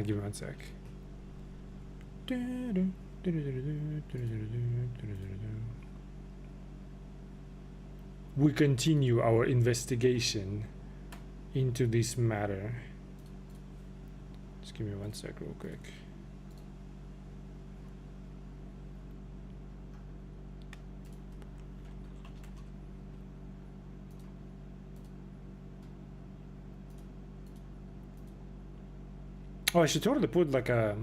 Give me 1 sec. We continue our investigation into this matter. Just give me 1 sec real quick. Oh, I should totally put like a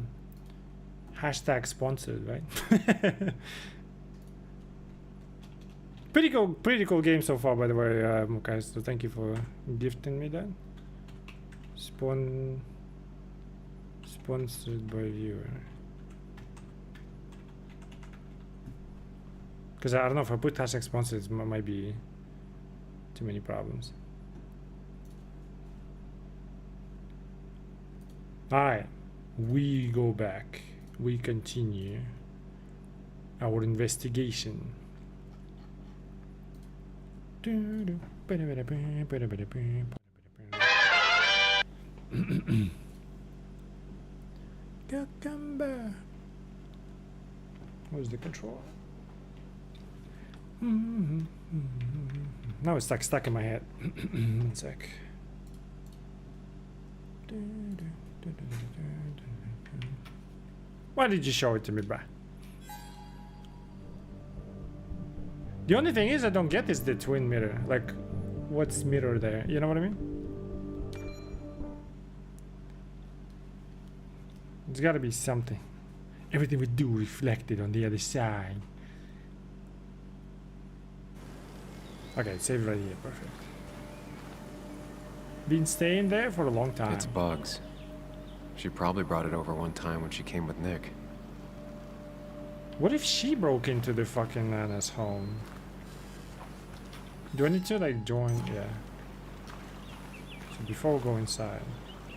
hashtag sponsored, right? Pretty cool game so far, by the way, guys. So thank you for gifting me that. Sponsored by viewer. Because I don't know if I put hashtag sponsored, it might be too many problems. Alright, we go back. We continue our investigation. Cucumber. Where's the control? Now it's like stuck in my head. 1 sec. Why did you show it to me, bruh? The only thing is I don't get is the twin mirror. Like, what's mirror there? You know what I mean? There's gotta be something. Everything we do reflected on the other side. Okay, save right here. Perfect. Been staying there for a long time. It's bugs. She probably brought it over one time when she came with Nick. What if she broke into the fucking Nana's home? Do I need to like join? Yeah. So before we go inside.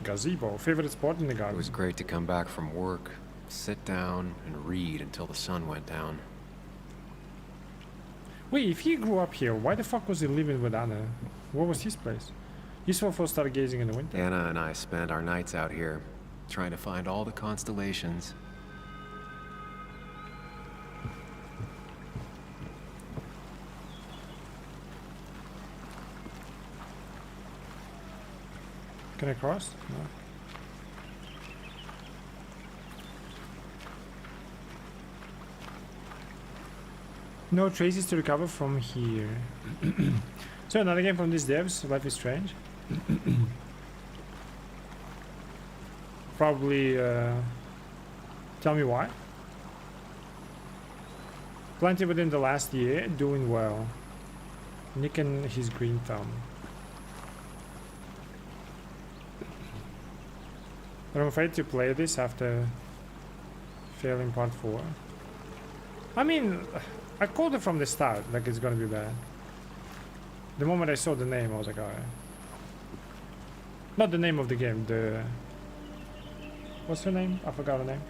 Gazebo, favorite spot in the garden. It was great to come back from work, sit down, and read until the sun went down. Wait, if he grew up here, why the fuck was he living with Anna? What was his place? Useful for stargazing in the winter. Anna and I spent our nights out here, trying to find all the constellations. Can I cross? No. No traces to recover from here. So another game from these devs, Life is Strange. Probably tell me why. Plenty within the last year, doing well. Nick and his green thumb. But I'm afraid to play this after failing part 4. I mean, I called it from the start, like it's gonna be bad. The moment I saw the name, I was like, alright. Not the name of the game, the... What's her name? I forgot her name.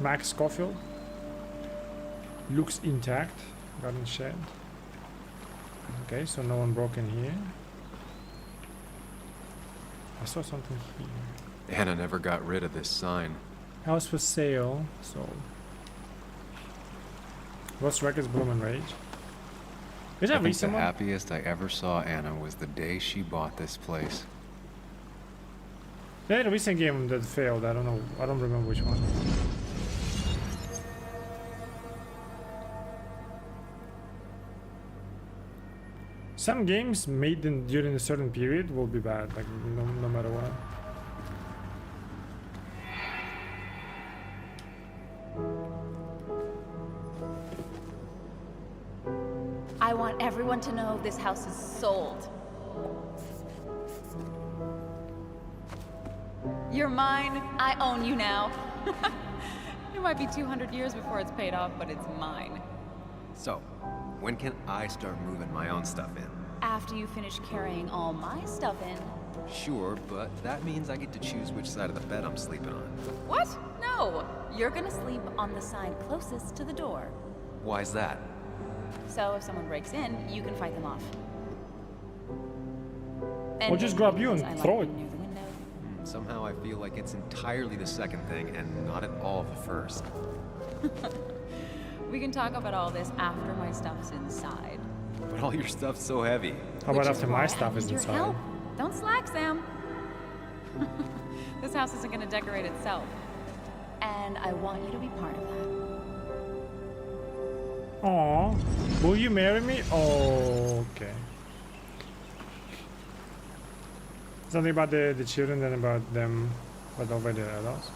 Max Scofield. Looks intact. Garden shed. Okay, so no one broke in here. I saw something here. Anna never got rid of this sign. House for sale. Sold. Lost Records, Bloom and Rage. Is that I think recent the one? happiest I ever saw Anna was the day she bought this place. They had a recent game that failed. I don't know. I don't remember which one. Some games made during a certain period will be bad, like no matter what. I want everyone to know this house is sold. You're mine. I own you now. It might be 200 years before it's paid off, but it's mine. So, when can I start moving my own stuff in? After you finish carrying all my stuff in. Sure, but that means I get to choose which side of the bed I'm sleeping on. What? No. You're gonna sleep on the side closest to the door. Why's that? So if someone breaks in, you can fight them off. Or just grab you and I like throw it. being near the window. Somehow I feel like it's entirely the second thing and not at all the first. We can talk about all this after my stuff's inside. But all your stuff's so heavy. How Which about is after why my I stuff is need your inside? help. Don't slack, Sam. This house isn't gonna decorate itself. And I want you to be part of that. Aw, will you marry me? Oh, okay. Something about the children and about them, but over the adults.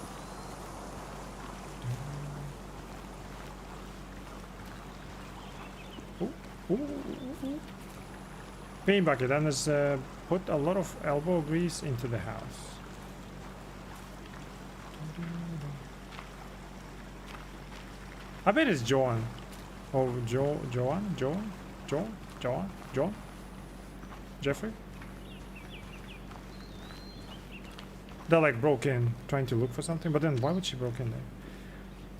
Ooh, ooh, ooh, ooh. Paint bucket, and has put a lot of elbow grease into the house. I bet it's Joan. Oh, Joan? Jeffrey? They like broke in trying to look for something, but then why would she broke in there?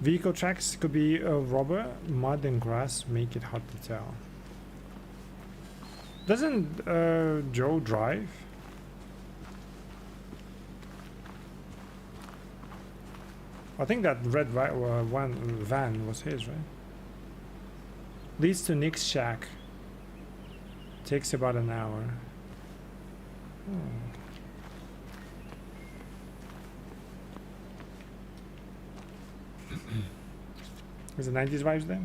Vehicle tracks could be rubber, mud and grass make it hard to tell. Doesn't Joe drive? I think that red van was his, right? Leads to Nick's shack. Takes about an hour. Is the 90s vibes there?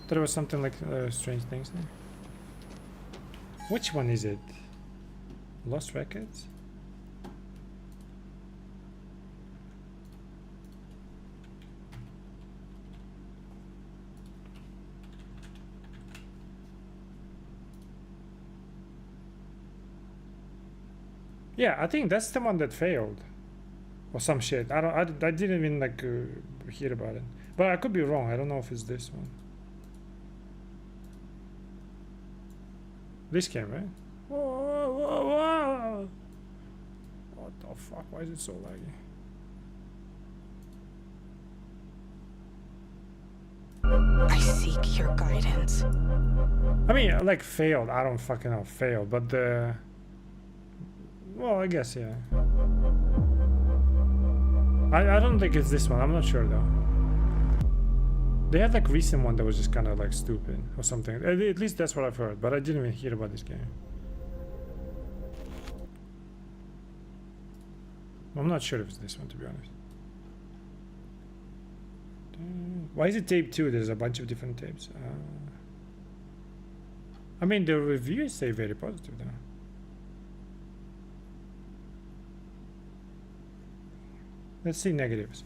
Thought it was something like Strange Things there. Which one is it? Lost Records? Yeah, I think that's the one that failed, or some shit. I didn't even like hear about it, but I could be wrong. I don't know if it's this one. This game, right? Whoa, whoa, whoa. What the fuck? Why is it so laggy? I seek your guidance. I mean, like failed. I don't fucking know, failed, but the. Well, I guess, yeah. I don't think it's this one. I'm not sure, though. They had, like, recent one that was just kind of, like, stupid or something. At least that's what I've heard, but I didn't even hear about this game. I'm not sure if it's this one, to be honest. Why is it tape 2? There's a bunch of different tapes. I mean, the reviews say very positive, though. Let's see negatives.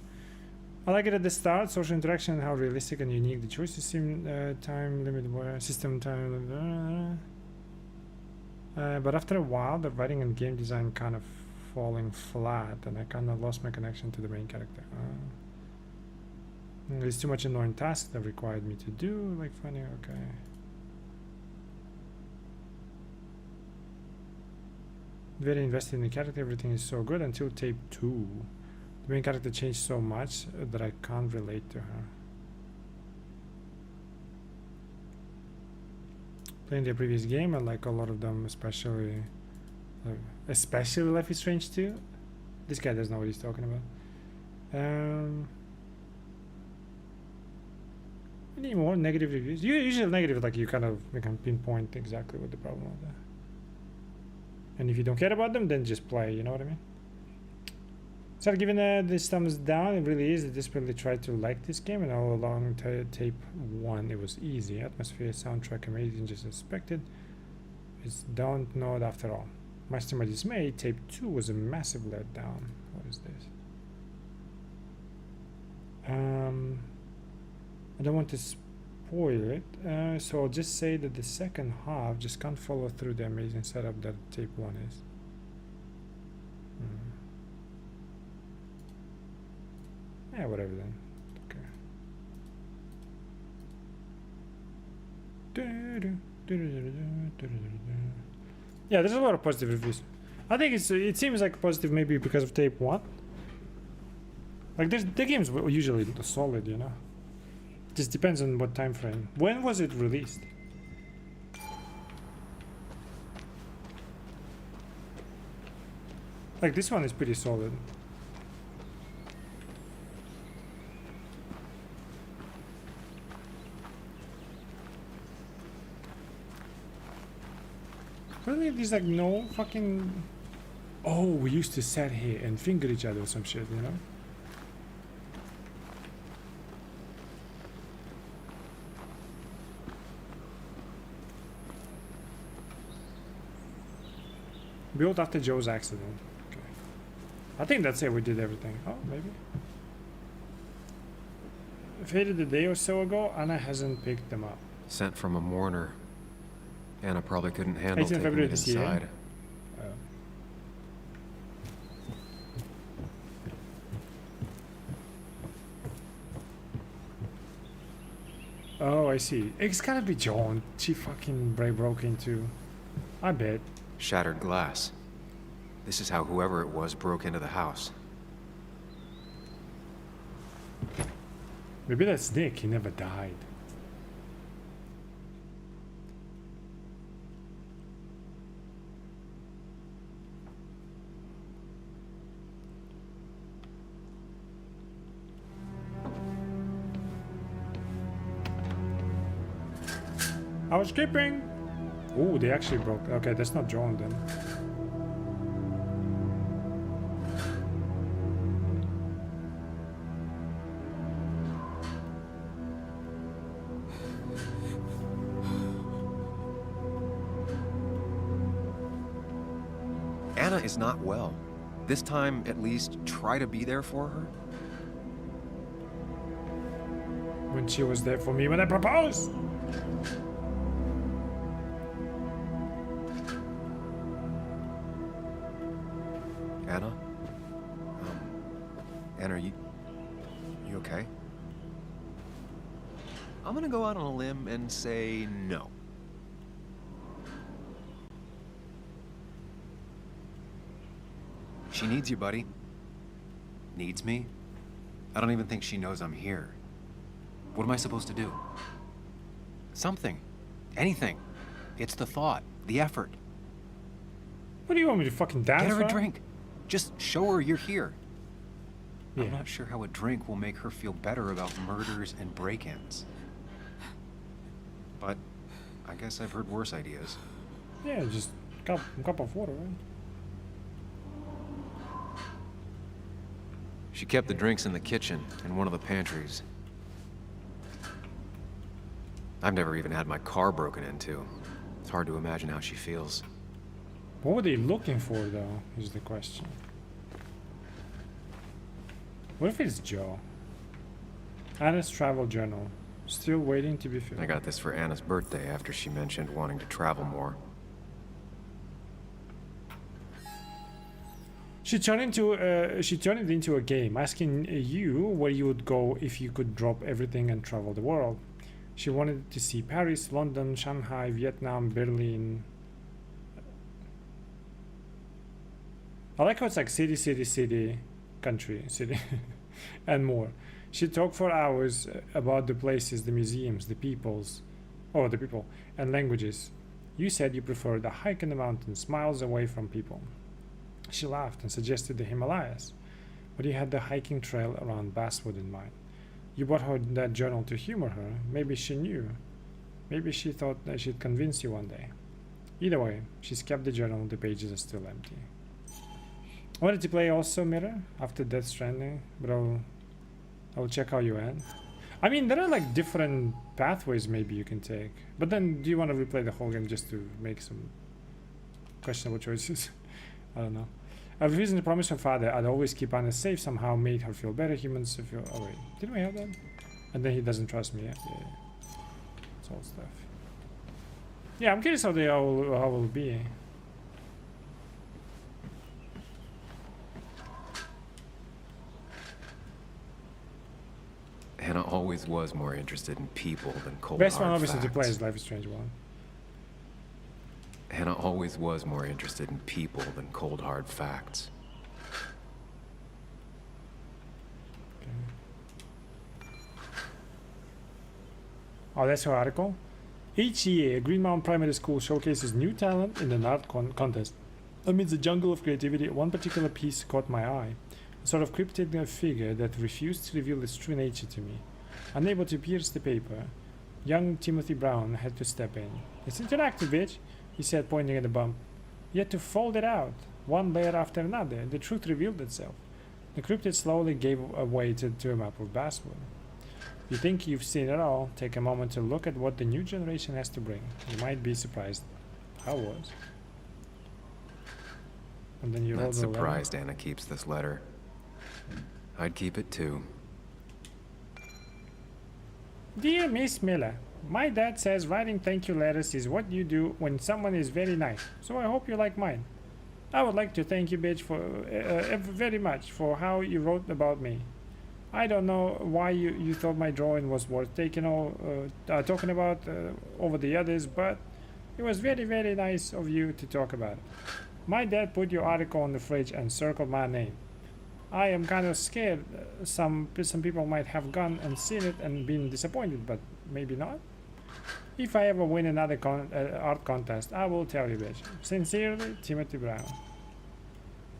I like it at the start, social interaction and how realistic and unique the choices seem, time limit, system time limit, but after a while the writing and game design kind of falling flat and I kind of lost my connection to the main character. There's too much annoying tasks that required me to do, like finding, okay. Very invested in the character, everything is so good until tape 2. The main character changed so much that I can't relate to her. Playing the previous game, I like a lot of them, especially Life is Strange 2. This guy doesn't know what he's talking about. Any more negative reviews? Usually negative, like you can pinpoint exactly what the problem is. And if you don't care about them, then just play. You know what I mean? So giving this thumbs down, it really is. I desperately tried to like this game, and all along tape 1 it was easy. Atmosphere, soundtrack, amazing, just expected. It's don't know it after all. Much to my dismay, tape 2 was a massive letdown. What is this? I don't want to spoil it, so I'll just say that the second half just can't follow through the amazing setup that tape 1 is. Yeah, whatever then. Okay. Yeah, there's a lot of positive reviews. I think it seems like positive maybe because of tape 1. Like the game's usually solid, you know. Just depends on what time frame. When was it released? Like this one is pretty solid. Really, there's like no fucking. Oh, we used to sit here and finger each other or some shit, you know? Built after Joe's accident. Okay. I think that's it. We did everything. Oh, maybe. Faded a day or so ago. Anna hasn't picked them up. Sent from a mourner. Anna probably couldn't handle 18th taking February it this year. inside. Oh, I see. It's gotta be Joan. She fucking broke into. I bet. Shattered glass. This is how whoever it was broke into the house. Maybe that's Nick. He never died. Housekeeping. Ooh, they actually broke. Okay, that's not Joan then. Anna is not well. This time, at least, try to be there for her. When she was there for me when I proposed. Anna? Anna, are you okay? I'm gonna go out on a limb and say no. She needs you, buddy. Needs me? I don't even think she knows I'm here. What am I supposed to do? Something. Anything. It's the thought, the effort. What do you want me to fucking dance? Get her a for? drink. Just show her you're here. Yeah. I'm not sure how a drink will make her feel better about murders and break-ins. But I guess I've heard worse ideas. Yeah, just a cup of water, right? She kept the drinks in the kitchen in one of the pantries. I've never even had my car broken into. It's hard to imagine how she feels. What were they looking for, though, is the question. What if it's Joe? Anna's travel journal. Still waiting to be filled. I got this for Anna's birthday after she mentioned wanting to travel more. She turned it into a game, asking you where you would go if you could drop everything and travel the world. She wanted to see Paris, London, Shanghai, Vietnam, Berlin. I like how it's like city, city, city, country, city, and more. She talked for hours about the places, the museums, the people, and languages. You said you preferred a hike in the mountains, miles away from people. She laughed and suggested the Himalayas, but you had the hiking trail around Basswood in mind. You bought her that journal to humor her. Maybe she knew. Maybe she thought that she'd convince you one day. Either way, she's kept the journal. The pages are still empty. I wanted to play also Mirror after Death Stranding, but I'll check how you end. I mean, there are like different pathways maybe you can take. But then do you want to replay the whole game just to make some questionable choices? I don't know. I've refused to promise her father I'd always keep Anna safe, somehow made her feel better. Humans feel... Oh wait, didn't we have that? And then he doesn't trust me. Yeah. It's all stuff. Yeah, I'm curious how they all will be. Anna always was more interested in people than cold Best hard one obviously to facts. play is Life is Strange 1. Hannah always was more interested in people than cold hard facts. Oh, that's her article. Each year, Green Mountain Primary School showcases new talent in an art contest. Amidst the jungle of creativity, one particular piece caught my eye. A sort of cryptic figure that refused to reveal its true nature to me. Unable to pierce the paper, young Timothy Brown had to step in. "It's interactive, bitch," he said, pointing at the bump. You had to fold it out, one layer after another. The truth revealed itself. The cryptid slowly gave way to a map of basswood. If you think you've seen it all, take a moment to look at what the new generation has to bring. You might be surprised. I was. And then you Not wrote the letter. surprised Anna keeps this letter. I'd keep it too. Dear Miss Miller, my dad says writing thank you letters is what you do when someone is very nice, so I hope you like mine. I would like to thank you, bitch, for very much for how you wrote about me. I don't know why you thought my drawing was worth talking about over the others, but it was very, very nice of you to talk about it. My dad put your article on the fridge and circled my name. I am kind of scared. Some people might have gone and seen it and been disappointed, but maybe not. If I ever win another art contest, I will tell you, bitch. Sincerely, Timothy Brown.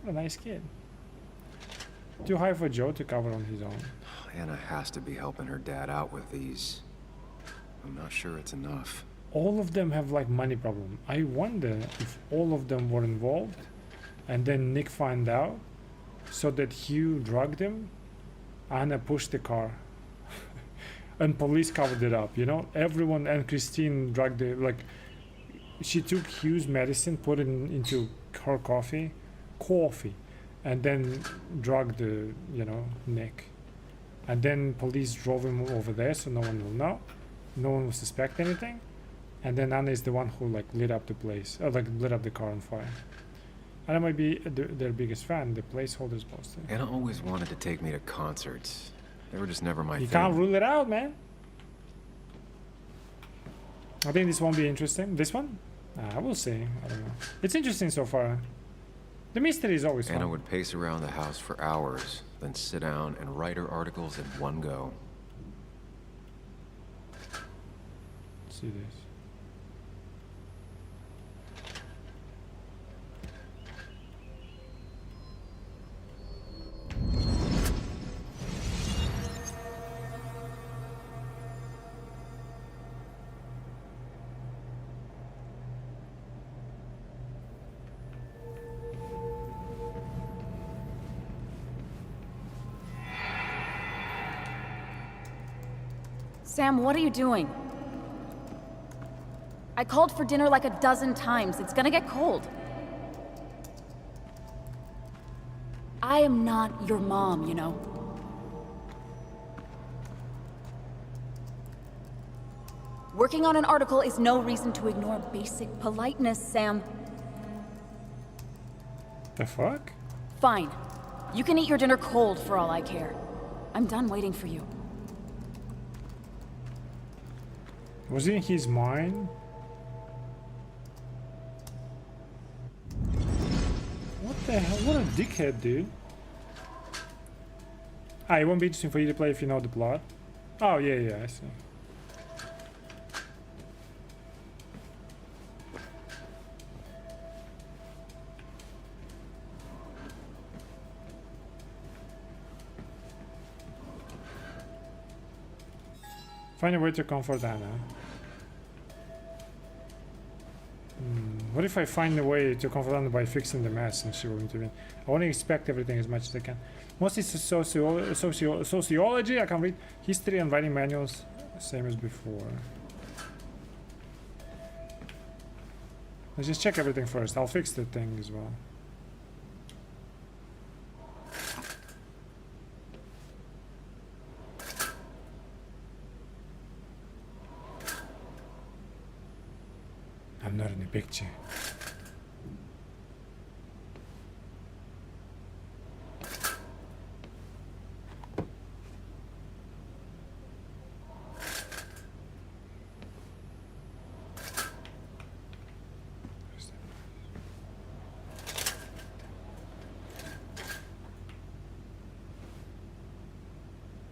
What a nice kid. Too high for Joe to cover on his own. Anna has to be helping her dad out with these. I'm not sure it's enough. All of them have like money problem. I wonder if all of them were involved and then Nick found out so that Hugh drugged him. Anna pushed the car and police covered it up, you know? Everyone, and Christine drugged it, like she took Hugh's medicine, put it into her coffee, and then drugged Nick. And then police drove him over there so no one will know. No one will suspect anything. And then Anna is the one who like lit up the place, lit up the car on fire. Anna might be their biggest fan, the placeholders posted. Anna always wanted to take me to concerts. They were just never my thing. You can't rule it out, man. I think this won't be interesting. This one? We'll see. I don't know. It's interesting so far. The mystery is always Anna fun. would pace around the house for hours, then sit down and write her articles in one go. Let's see this. Sam, what are you doing? I called for dinner like a dozen times. It's gonna get cold. I am not your mom, you know. Working on an article is no reason to ignore basic politeness, Sam. The fuck? Fine. You can eat your dinner cold for all I care. I'm done waiting for you. Was it in his mind? What the hell? What a dickhead, dude. It won't be interesting for you to play if you know the plot. Oh, yeah, I see. Find a way to comfort Anna. What if I find a way to comfort Anna by fixing the mess and she will intervene? I want to expect everything as much as I can. Mostly sociology, I can read history and writing manuals, same as before. Let's just check everything first. I'll fix the thing as well. I'm not in the picture.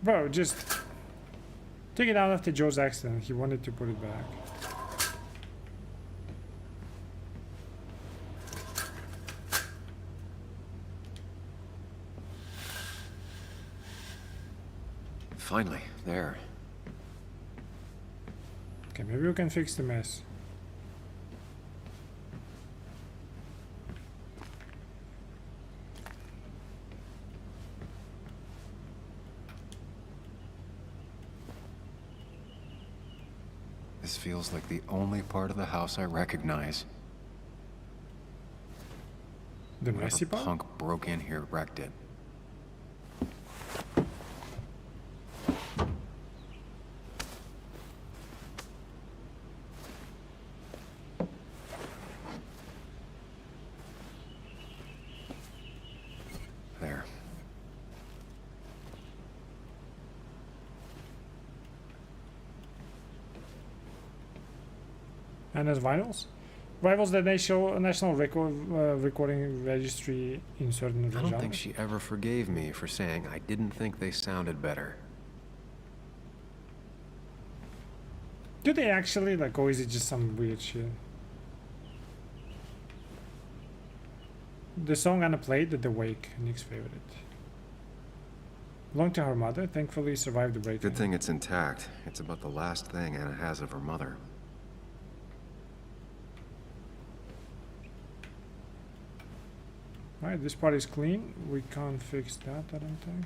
Bro, just take it out after Joe's accident. He wanted to put it back. Finally, there. Okay, maybe we can fix the mess. This feels like the only part of the house I recognize. The Whoever messy part? punk broke in here wrecked it. There. And as vinyls? Rivals the national record recording registry in certain I don't genres. think she ever forgave me for saying I didn't think they sounded better. Do they actually, like, or is it just some weird shit? The song Anna played at the wake, Nick's favorite. Belonged to her mother, thankfully survived the break. Good thing it's intact. It's about the last thing Anna has of her mother. Alright, this part is clean. We can't fix that, I don't think.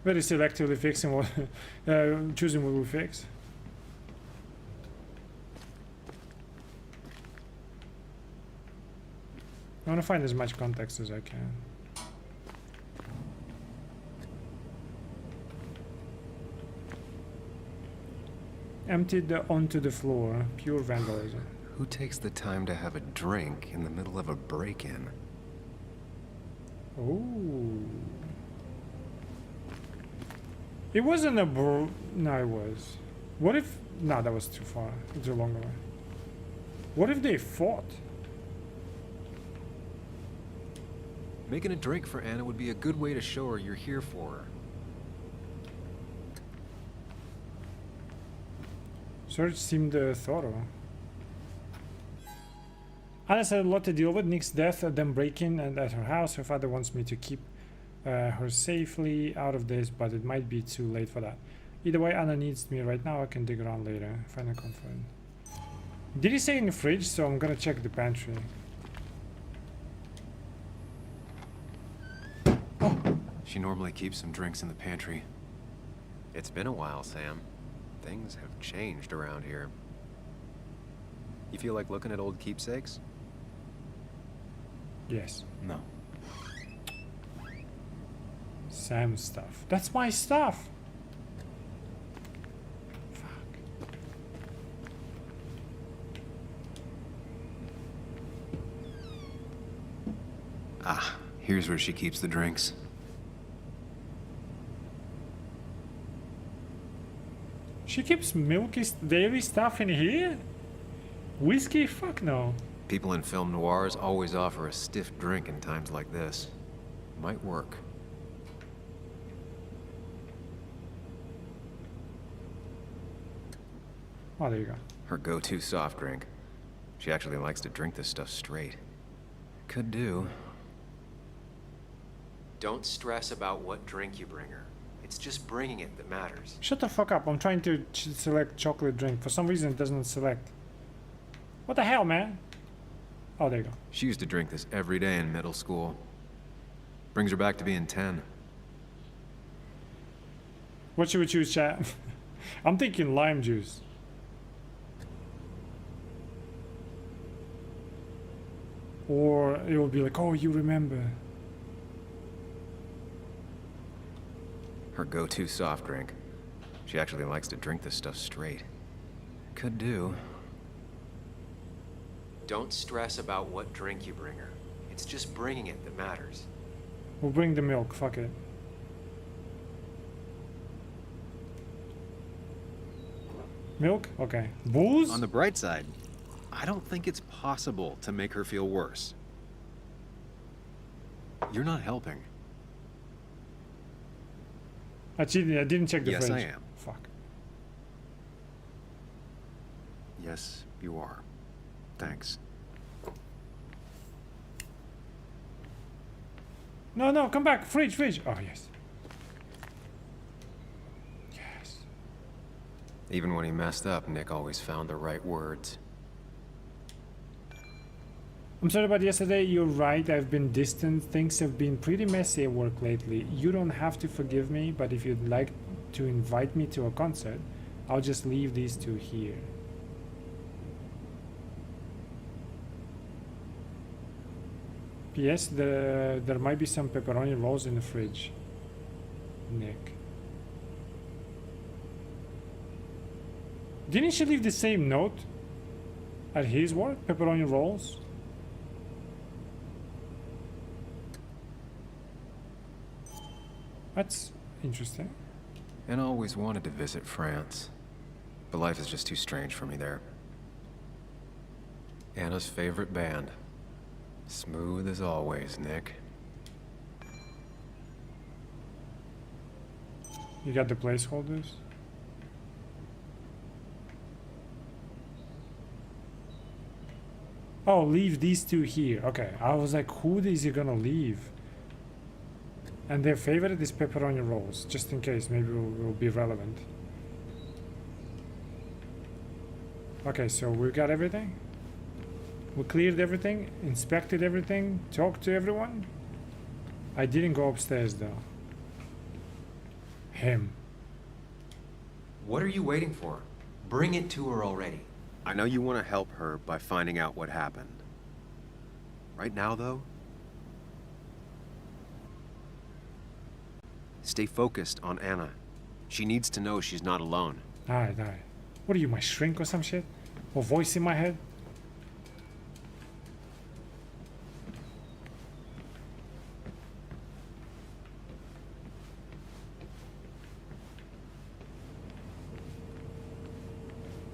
Very selectively fixing what, choosing what we fix. I want to find as much context as I can. Emptied onto the floor, pure vandalism. Who takes the time to have a drink in the middle of a break-in? Oh. It wasn't a no, it was. What if... No, that was too far. Too long away. What if they fought? Making a drink for Anna would be a good way to show her you're here for her. Search seemed thorough. Alice had a lot to deal with. Nick's death, them breaking and at her house. Her father wants me to keep her safely out of this, but it might be too late for that. Either way, Anna needs me right now. I can dig around later. Find a comfort. Did he say in the fridge? So I'm gonna check the pantry. She normally keeps some drinks in the pantry. It's been a while, Sam. Things have changed around here. You feel like looking at old keepsakes? Yes. No. Sam's stuff. That's my stuff. Fuck. Ah, here's where she keeps the drinks. She keeps milky dairy stuff in here? Whiskey? Fuck no. People in film noirs always offer a stiff drink in times like this. Might work. Oh, there you go. Her go-to soft drink. She actually likes to drink this stuff straight. Could do. Don't stress about what drink you bring her. It's just bringing it that matters. Shut the fuck up. I'm trying to select chocolate drink. For some reason, it doesn't select. What the hell, man? Oh, there you go. She used to drink this every day in middle school. Brings her back to being 10. What should we choose, chat? I'm thinking lime juice. Or it will be like, oh, you remember. Her go-to soft drink. She actually likes to drink this stuff straight. Could do. Don't stress about what drink you bring her. It's just bringing it that matters. We'll bring the milk. Fuck it. Milk? Okay. Booze? On the bright side, I don't think it's possible to make her feel worse. You're not helping. I cheated. I didn't check the Yes, fridge. I am. Fuck. Yes, you are. Thanks. No, no, come back. Fridge, fridge. Oh, yes. Yes. Even when he messed up, Nick always found the right words. I'm sorry about yesterday. You're right. I've been distant. Things have been pretty messy at work lately. You don't have to forgive me, but if you'd like to invite me to a concert, I'll just leave these two here. P.S. There might be some pepperoni rolls in the fridge. Nick. Didn't she leave the same note at his work? Pepperoni rolls? That's interesting. And I always wanted to visit France. But life is just too strange for me there. Anna's favorite band. Smooth as always, Nick. You got the placeholders? Oh, leave these two here. Okay, I was like, who is he gonna leave? And their favorite is pepperoni rolls, just in case, maybe will be relevant. Okay, so we got everything? We cleared everything, inspected everything, talked to everyone? I didn't go upstairs though. Him. What are you waiting for? Bring it to her already. I know you want to help her by finding out what happened. Right now, though, stay focused on Anna. She needs to know she's not alone. Alright. What are you, my shrink or some shit? Or voice in my head?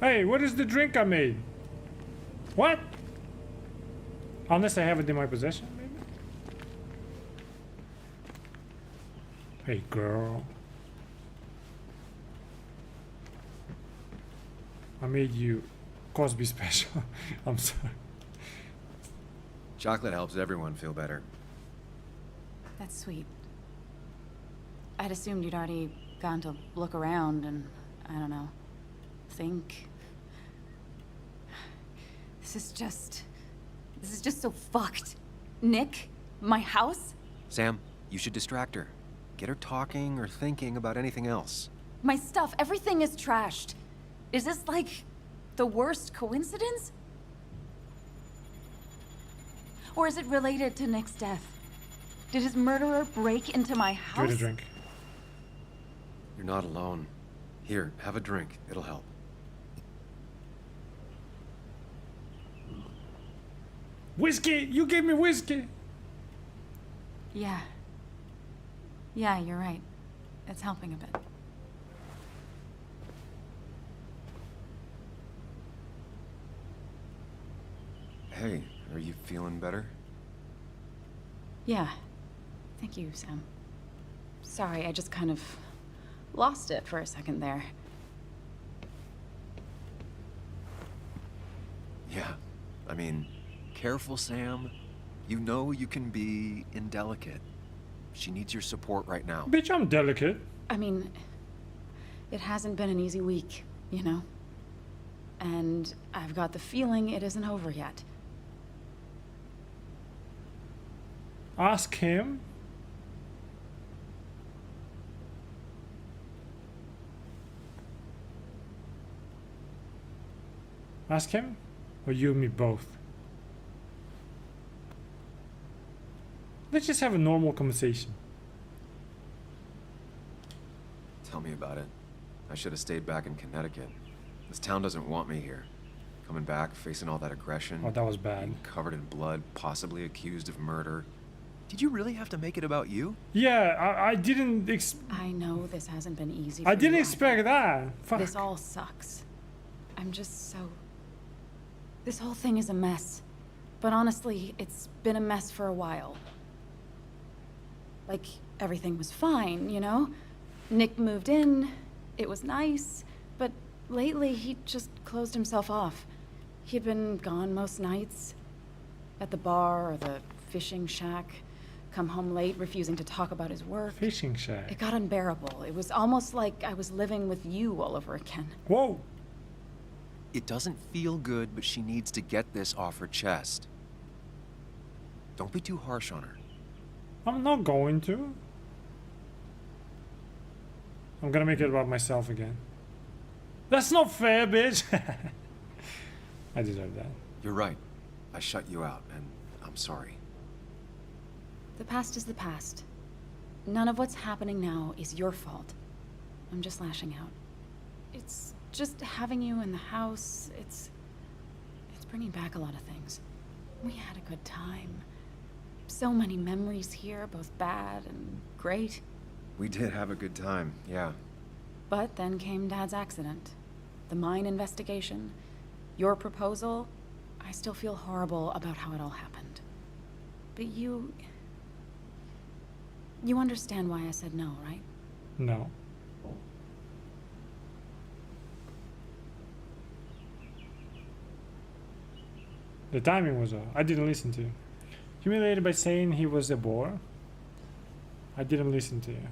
Hey, what is the drink I made? What? Unless I have it in my possession, maybe? Hey, girl. I made you Cosby special. I'm sorry. Chocolate helps everyone feel better. That's sweet. I'd assumed you'd already gone to look around and, I don't know, think. This is just so fucked. Nick? My house? Sam, you should distract her. Get her talking or thinking about anything else. My stuff, everything is trashed. Is this like the worst coincidence? Or is it related to Nick's death? Did his murderer break into my Give house? it a drink. You're not alone. Here, have a drink. It'll help. Whiskey! You gave me whiskey! Yeah. Yeah, you're right. It's helping a bit. Hey, are you feeling better? Yeah. Thank you, Sam. Sorry, I just kind of lost it for a second there. Yeah. I mean, careful, Sam. You know you can be indelicate. She needs your support right now. Bitch, I'm delicate. I mean, it hasn't been an easy week, you know? And I've got the feeling it isn't over yet. Ask him. Ask him? Or you and me both? Let's just have a normal conversation. Tell me about it. I should have stayed back in Connecticut. This town doesn't want me here. Coming back, facing all that aggression. Oh, that was bad. Being covered in blood, possibly accused of murder. Did you really have to make it about you? Yeah, I didn't I know this hasn't been easy I for didn't you expect either. that. Fuck. This all sucks. I'm just so... This whole thing is a mess. But honestly, it's been a mess for a while. Like, everything was fine, you know? Nick moved in, it was nice, but lately he just closed himself off. He'd been gone most nights. At the bar or the fishing shack. come home late, refusing to talk about his work. Fishing shack. It got unbearable. It was almost like I was living with you all over again. Whoa! It doesn't feel good, but she needs to get this off her chest. Don't be too harsh on her. I'm not going to. I'm gonna make it about myself again. That's not fair, bitch! I deserve that. You're right. I shut you out, and I'm sorry. The past is the past. None of what's happening now is your fault. I'm just lashing out. It's just having you in the house. It's bringing back a lot of things. We had a good time. So many memories here, both bad and great. We did have a good time, yeah. But then came Dad's accident. The mine investigation. Your proposal. I still feel horrible about how it all happened. But you understand why I said no, right? No. The timing was off. I didn't listen to you. Humiliated by saying he was a bore. I didn't listen to you.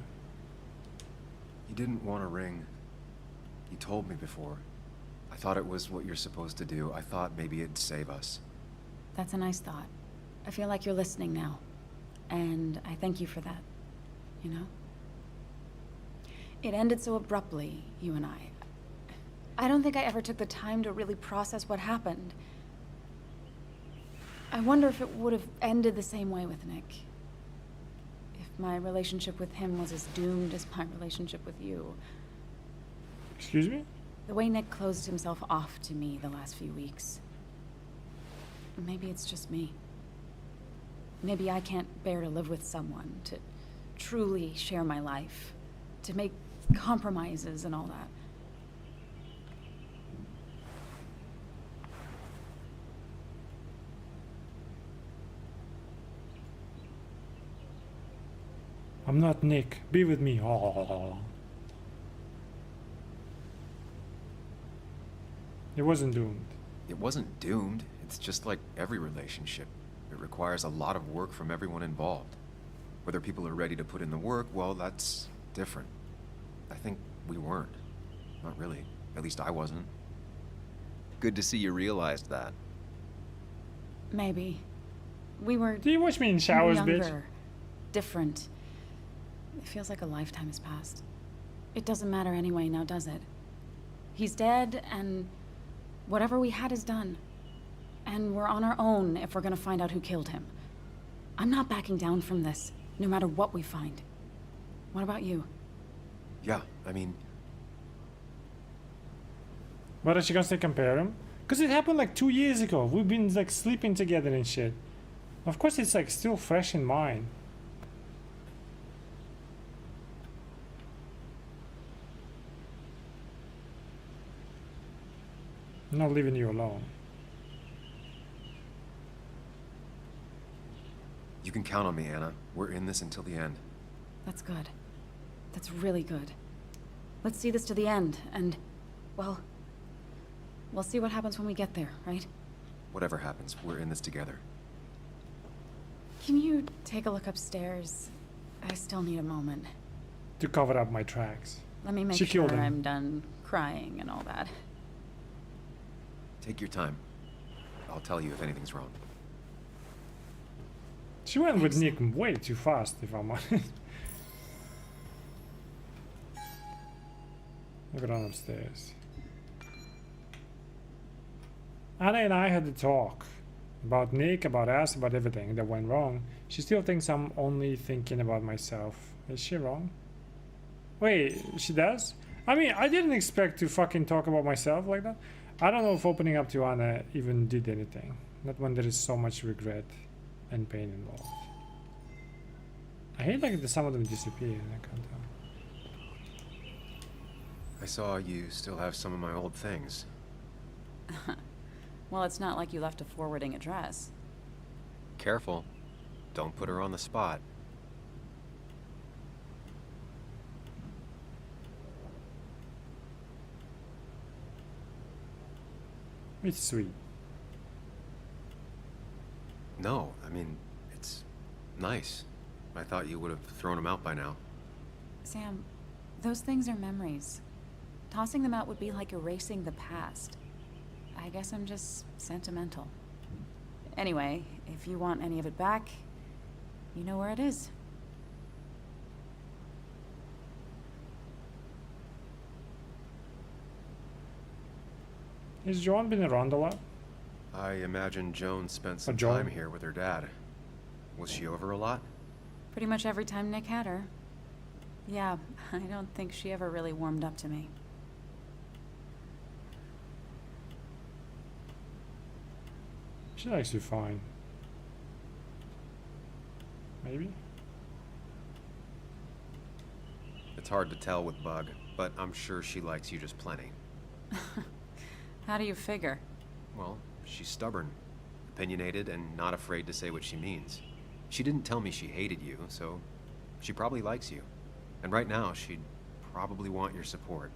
You didn't want a ring. You told me before. I thought it was what you're supposed to do. I thought maybe it'd save us. That's a nice thought. I feel like you're listening now. And I thank you for that. You know? It ended so abruptly, you and I. I don't think I ever took the time to really process what happened. I wonder if it would have ended the same way with Nick. If my relationship with him was as doomed as my relationship with you. Excuse me? The way Nick closed himself off to me the last few weeks. Maybe it's just me. Maybe I can't bear to live with someone, to truly share my life, to make compromises and all that. I'm not Nick. Be with me. Oh. It wasn't doomed. It wasn't doomed. It's just like every relationship. It requires a lot of work from everyone involved. Whether people are ready to put in the work, well, that's different. I think we weren't. Not really. At least I wasn't. Good to see you realized that. Maybe. We were Do you watch me in showers, younger, bitch? different. It feels like a lifetime has passed. It doesn't matter anyway now, does it? He's dead, and whatever we had is done. And we're on our own if we're gonna find out who killed him. I'm not backing down from this, no matter what we find. What about you? Yeah, I mean, What is she gonna say? Compare him? Because it happened like 2 years ago. We've been like sleeping together and shit. Of course, it's like still fresh in mind. I'm not leaving you alone. you can count on me, Anna. We're in this until the end. That's good. That's really good. Let's see this to the end, and, well, we'll see what happens when we get there, right? Whatever happens, we're in this together. Can you take a look upstairs? I still need a moment. To cover up my tracks. Let me make She sure killed him. I'm done crying and all that. Take your time. I'll tell you if anything's wrong. She went with Nick way too fast, if I'm honest. Look around upstairs. Anna and I had a talk about Nick, about us, about everything that went wrong. She still thinks I'm only thinking about myself. Is she wrong? Wait, she does? I mean, I didn't expect to fucking talk about myself like that. I don't know if opening up to Anna even did anything. Not when there is so much regret and pain involved. I hate like some of them disappear and I can't tell. I saw you still have some of my old things. Well, it's not like you left a forwarding address. Careful. Don't put her on the spot. It's sweet. No, I mean, it's nice. I thought you would have thrown them out by now. Sam, those things are memories. Tossing them out would be like erasing the past. I guess I'm just sentimental. Anyway, if you want any of it back, you know where it is. Has Joan been around a lot? I imagine Joan spent some Joan? time here with her dad. Was she over a lot? Pretty much every time Nick had her. Yeah, I don't think she ever really warmed up to me. She likes you fine. Maybe? It's hard to tell with Bug, but I'm sure she likes you just plenty. How do you figure? Well, she's stubborn, opinionated, and not afraid to say what she means. She didn't tell me she hated you, so she probably likes you. And right now, she'd probably want your support.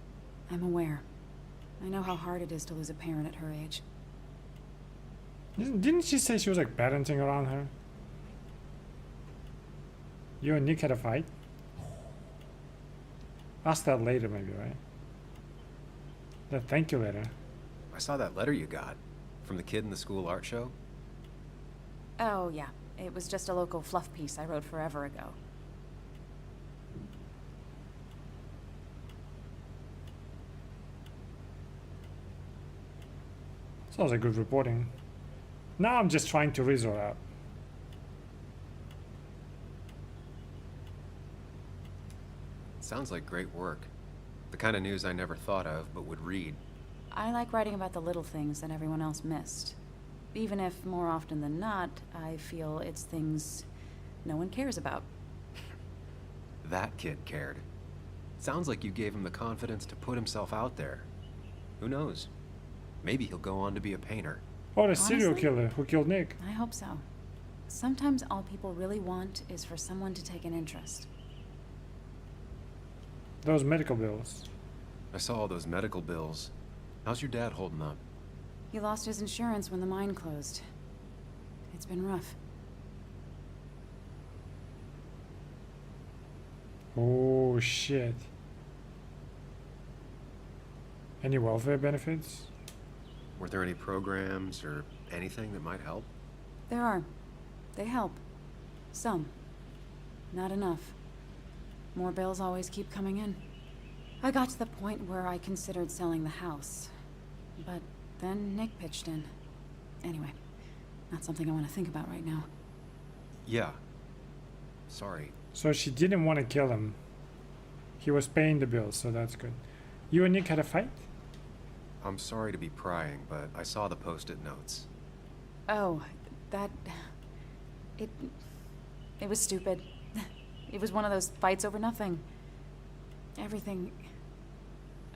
I'm aware. I know how hard it is to lose a parent at her age. Didn't she say she was like parenting around her? You and Nick had a fight? Ask that later, maybe, right? That thank you letter. I saw that letter you got from the kid in the school art show. Oh, yeah. It was just a local fluff piece I wrote forever ago. Sounds like good reporting. Now I'm just trying to reason out. Sounds like great work. The kind of news I never thought of, but would read. I like writing about the little things that everyone else missed. Even if, more often than not, I feel it's things no one cares about. That kid cared. Sounds like you gave him the confidence to put himself out there. Who knows? Maybe he'll go on to be a painter. Or the serial Honestly? killer who killed Nick. I hope so. Sometimes all people really want is for someone to take an interest. Those medical bills. I saw all those medical bills. How's your dad holding up? He lost his insurance when the mine closed. It's been rough. Oh shit. Any welfare benefits? Were there any programs or anything that might help? There are. They help. Some. Not enough. More bills always keep coming in. I got to the point where I considered selling the house. But then Nick pitched in. Anyway, not something I want to think about right now. Yeah. Sorry. So she didn't want to kill him. He was paying the bills, so that's good. You and Nick had a fight? I'm sorry to be prying, but I saw the post-it notes. Oh, that... It was stupid. It was one of those fights over nothing. Everything...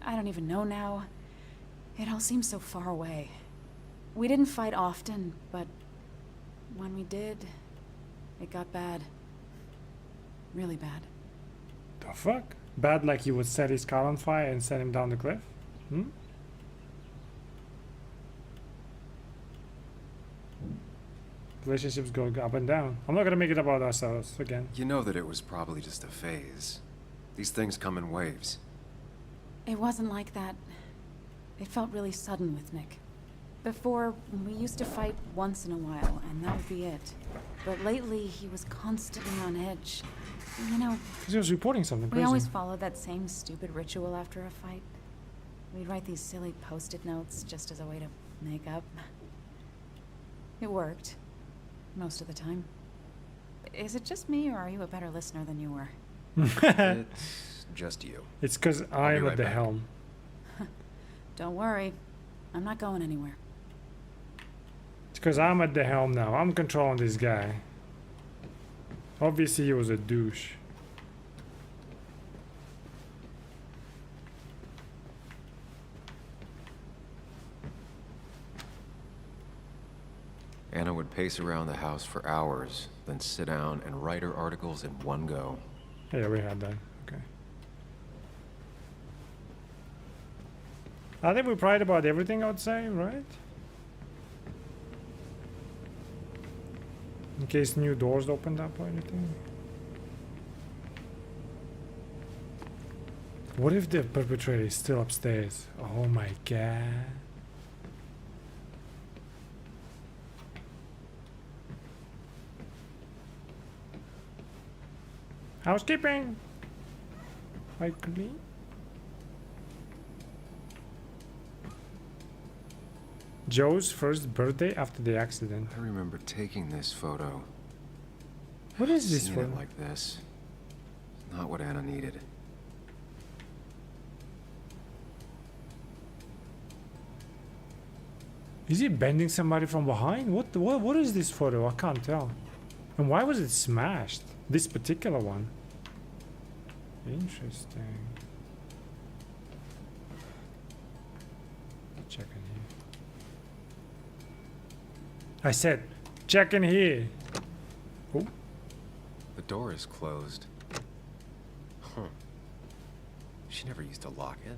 I don't even know now. It all seems so far away. We didn't fight often, but when we did, it got bad. Really bad. The fuck? Bad like you would set his car on fire and send him down the cliff? Hmm? Relationships go up and down. I'm not gonna make it about ourselves again. You know that it was probably just a phase. These things come in waves. It wasn't like that. It felt really sudden with Nick. Before, we used to fight once in a while, and that would be it. But lately, he was constantly on edge. You know, 'Cause he was reporting something we crazy. always followed that same stupid ritual after a fight. We'd write these silly post-it notes just as a way to make up. It worked. Most of the time. Is it just me, or are you a better listener than you were? It's just you. It's because I'll be I'm right at the back. helm. Don't worry. I'm not going anywhere. It's because I'm at the helm now. I'm controlling this guy. Obviously, he was a douche. Anna would pace around the house for hours, then sit down and write her articles in one go. Yeah, we had that. Okay. I think we pride about everything, I would say, right? In case new doors opened up or anything. What if the perpetrator is still upstairs? Oh my god. Housekeeping. Quite clean. Joe's first birthday after the accident. I remember taking this photo. What is this Seeing for? it like this. Not what Anna needed. Is he bending somebody from behind? What is this photo? I can't tell. And why was it smashed? This particular one. Interesting. Check in here. I said, check in here. Oh, The door is closed. Huh. She never used to lock it.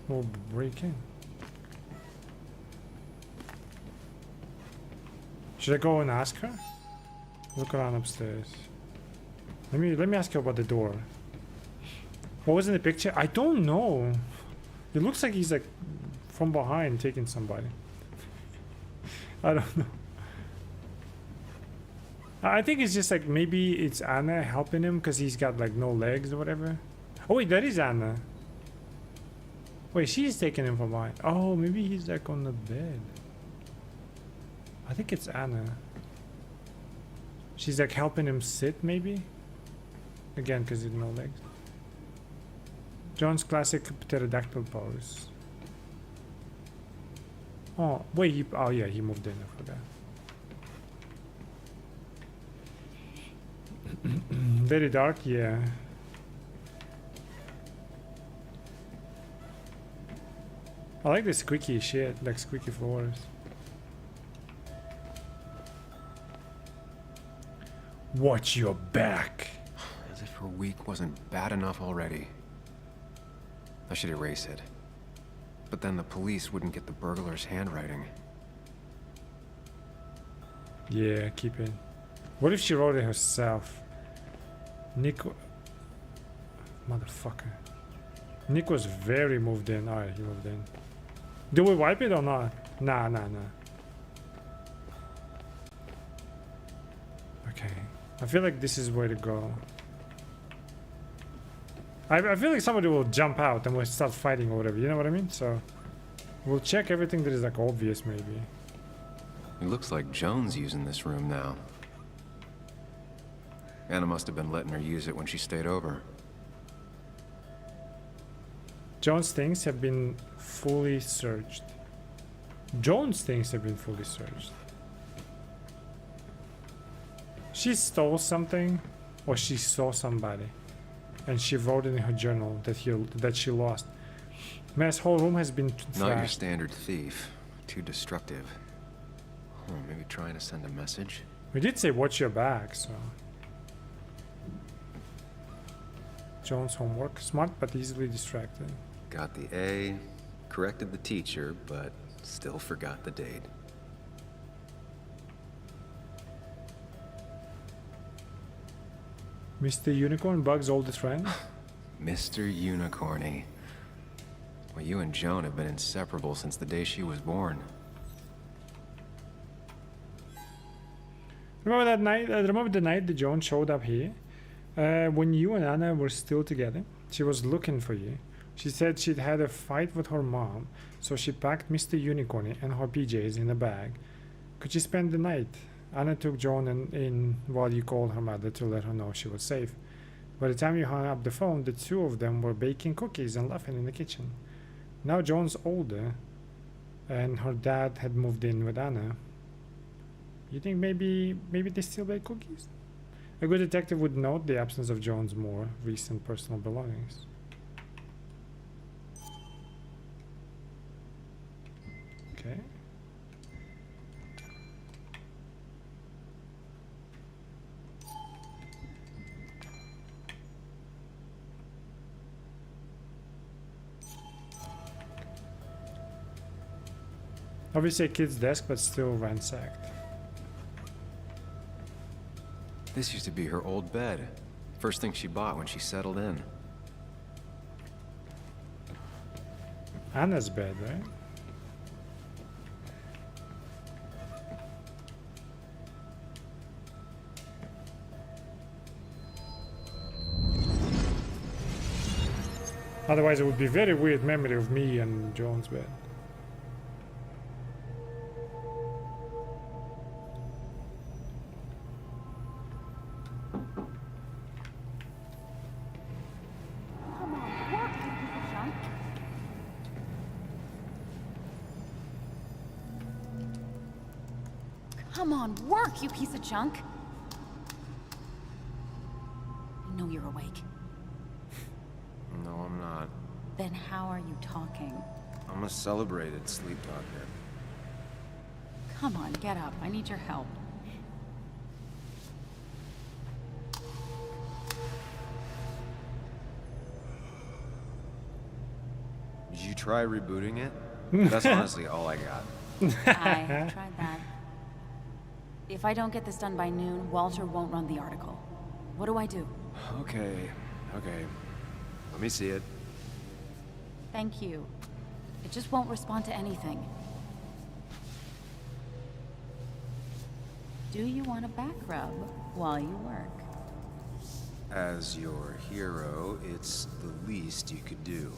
we'll break in. Should I go and ask her? Look around upstairs. Let me ask her about the door. What was in the picture? I don't know. It looks like he's like from behind taking somebody. I don't know. I think it's just like maybe it's Anna helping him because he's got like no legs or whatever. Oh wait, that is Anna. Wait, she's taking him from behind. Oh, maybe he's like on the bed. I think it's Anna. She's like helping him sit maybe? Again, because he's no legs. John's classic pterodactyl pose. Oh, wait, oh yeah, he moved in, I forgot. Very dark, yeah. I like the squeaky shit, like squeaky floors. Watch your back. As if her week wasn't bad enough already. I should erase it. But then the police wouldn't get the burglar's handwriting. Yeah, keep it. What if she wrote it herself? Nick... Motherfucker. Nick was very moved in. Alright, he moved in. Do we wipe it or not? Nah. Okay. I feel like this is where to go. I feel like somebody will jump out and we'll start fighting or whatever, you know what I mean? So, we'll check everything that is like obvious maybe. It looks like Joan's using this room now. Anna must have been letting her use it when she stayed over. Joan's things have been fully searched. Joan's things have been fully searched. She stole something, or she saw somebody, and she wrote in her journal that she lost. Man's whole room has been Not your thrashed. standard thief. Too destructive. Oh, maybe trying to send a message? We did say watch your back, so. Joan's homework. Smart but easily distracted. Got the A, corrected the teacher, but still forgot the date. Mr. Unicorn, Bug's oldest friend. Mr. Unicorny. Well, you and Joan have been inseparable since the day she was born. Remember that night? Remember the night that Joan showed up here? When you and Anna were still together, she was looking for you. She said she'd had a fight with her mom, so she packed Mr. Unicorny and her PJs in a bag. Could she spend the night? Anna took Joan in while you called her mother to let her know she was safe. By the time you hung up the phone, the two of them were baking cookies and laughing in the kitchen. Now Joan's older, and her dad had moved in with Anna. You think maybe they still bake cookies? A good detective would note the absence of Joan's more recent personal belongings. Okay. Obviously a kid's desk, but still ransacked. This used to be her old bed. First thing she bought when she settled in. Anna's bed, right? Otherwise, it would be very weird memory of me and John's bed. Come on, work, you piece of junk! I know you're awake. No, I'm not. Then how are you talking? I'm a celebrated sleep talker. Come on, get up. I need your help. Did you try rebooting it? That's honestly all I got. I tried that. If I don't get this done by noon, Walter won't run the article. What do I do? Okay. Let me see it. Thank you. It just won't respond to anything. Do you want a back rub while you work? As your hero, it's the least you could do.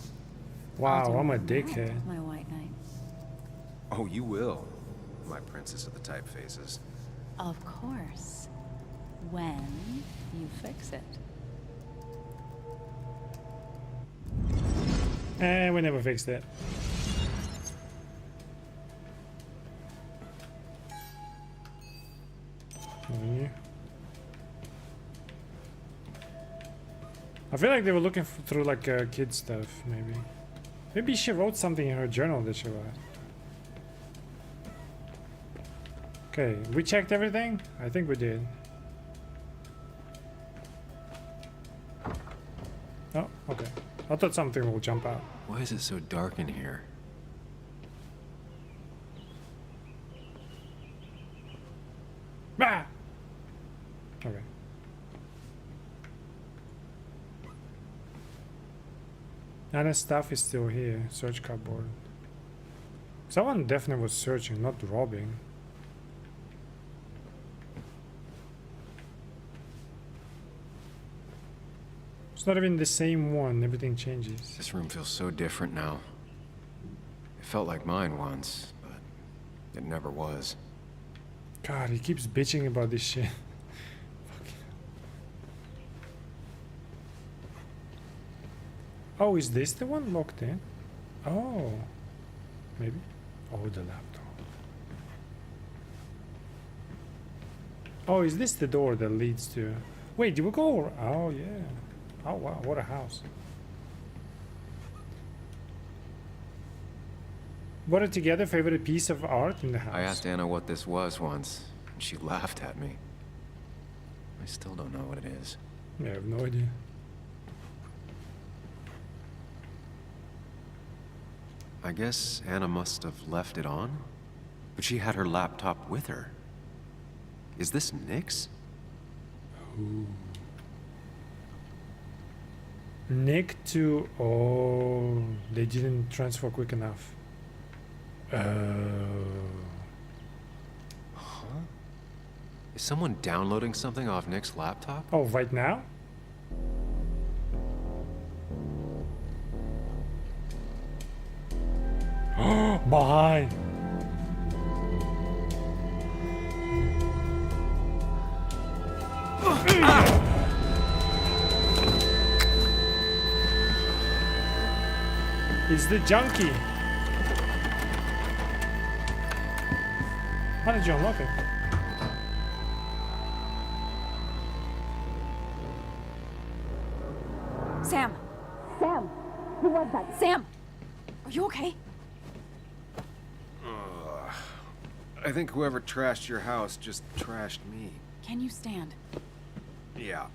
Wow, I'll do I'm a that, dickhead. my white knight. Oh, you will. My princess of the typefaces. Of course. When you fix it. We never fixed it. I feel like they were looking through like kid stuff, maybe. Maybe she wrote something in her journal that she wrote. Okay, we checked everything? I think we did. Oh, okay. I thought something will jump out. Why is it so dark in here? Ah! Okay. Anna's stuff is still here. Search cupboard. Someone definitely was searching, not robbing. It's not even the same one. Everything changes. This room feels so different now. It felt like mine once, but it never was. God, he keeps bitching about this shit. Fucking- Oh, is this the one locked in? Oh, maybe. Oh, the laptop. Oh, is this the door that leads to? Wait, did we go? Oh, yeah. Oh, wow, what a house. What a together favorite piece of art in the house. I asked Anna what this was once, and she laughed at me. I still don't know what it is. I have no idea. I guess Anna must have left it on, but she had her laptop with her. Is this Nick's? Ooh. Nick to... Oh, they didn't transfer quick enough. Huh? Is someone downloading something off Nick's laptop? Oh, right now? Behind. It's the junkie. How did you unlock it? Sam! Sam! Who was that? Sam! Are you okay? I think whoever trashed your house just trashed me. Can you stand? Yeah.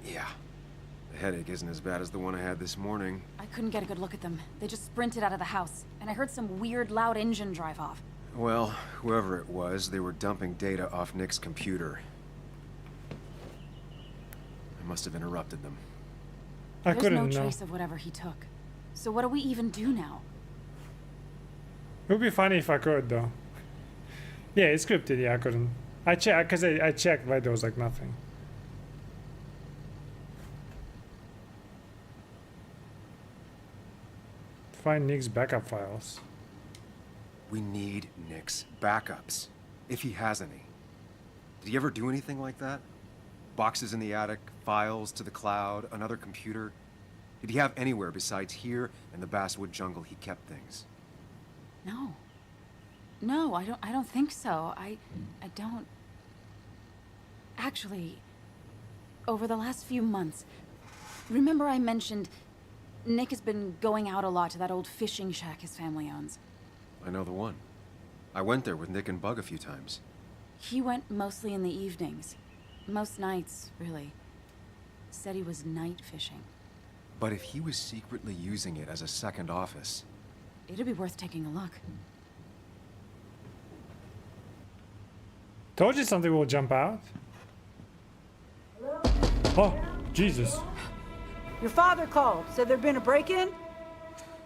The headache isn't as bad as the one I had this morning. I couldn't get a good look at them. They just sprinted out of the house, and I heard some weird, loud engine drive off. Well, whoever it was, they were dumping data off Nick's computer. I must have interrupted them. I There's couldn't no know. trace of whatever he took. So what do we even do now? It would be funny if I could, though. Yeah, it's scripted. Yeah, I couldn't. I checked, because I checked, right? There was like nothing. Find Nick's backup files. We need Nick's backups, if he has any. Did he ever do anything like that? Boxes in the attic, files to the cloud, another computer? Did he have anywhere besides here and the Basswood jungle he kept things? No. No, I don't think so. I don't... Actually, over the last few months, remember I mentioned Nick has been going out a lot to that old fishing shack his family owns. I know the one. I went there with Nick and Bug a few times. He went mostly in the evenings. Most nights, really. Said he was night fishing. But if he was secretly using it as a second office... It'd be worth taking a look. Told you something will jump out. Oh, Jesus. Your father called. Said there'd been a break-in?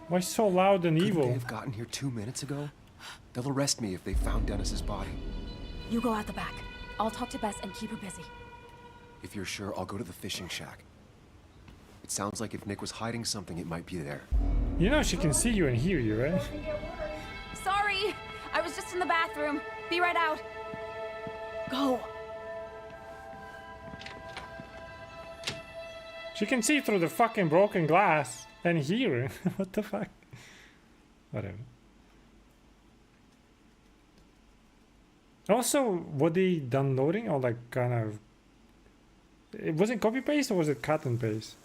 Why so loud and Couldn't they evil? have gotten here 2 minutes ago? They'll arrest me if they found Dennis's body. You go out the back. I'll talk to Bess and keep her busy. If you're sure, I'll go to the fishing shack. It sounds like if Nick was hiding something, it might be there. You know she can see you and hear you, right? Sorry! I was just in the bathroom. Be right out. Go. She can see through the fucking broken glass and hear. What the fuck? Whatever. Also, were they downloading or like kind of... It wasn't copy paste or was it cut and paste?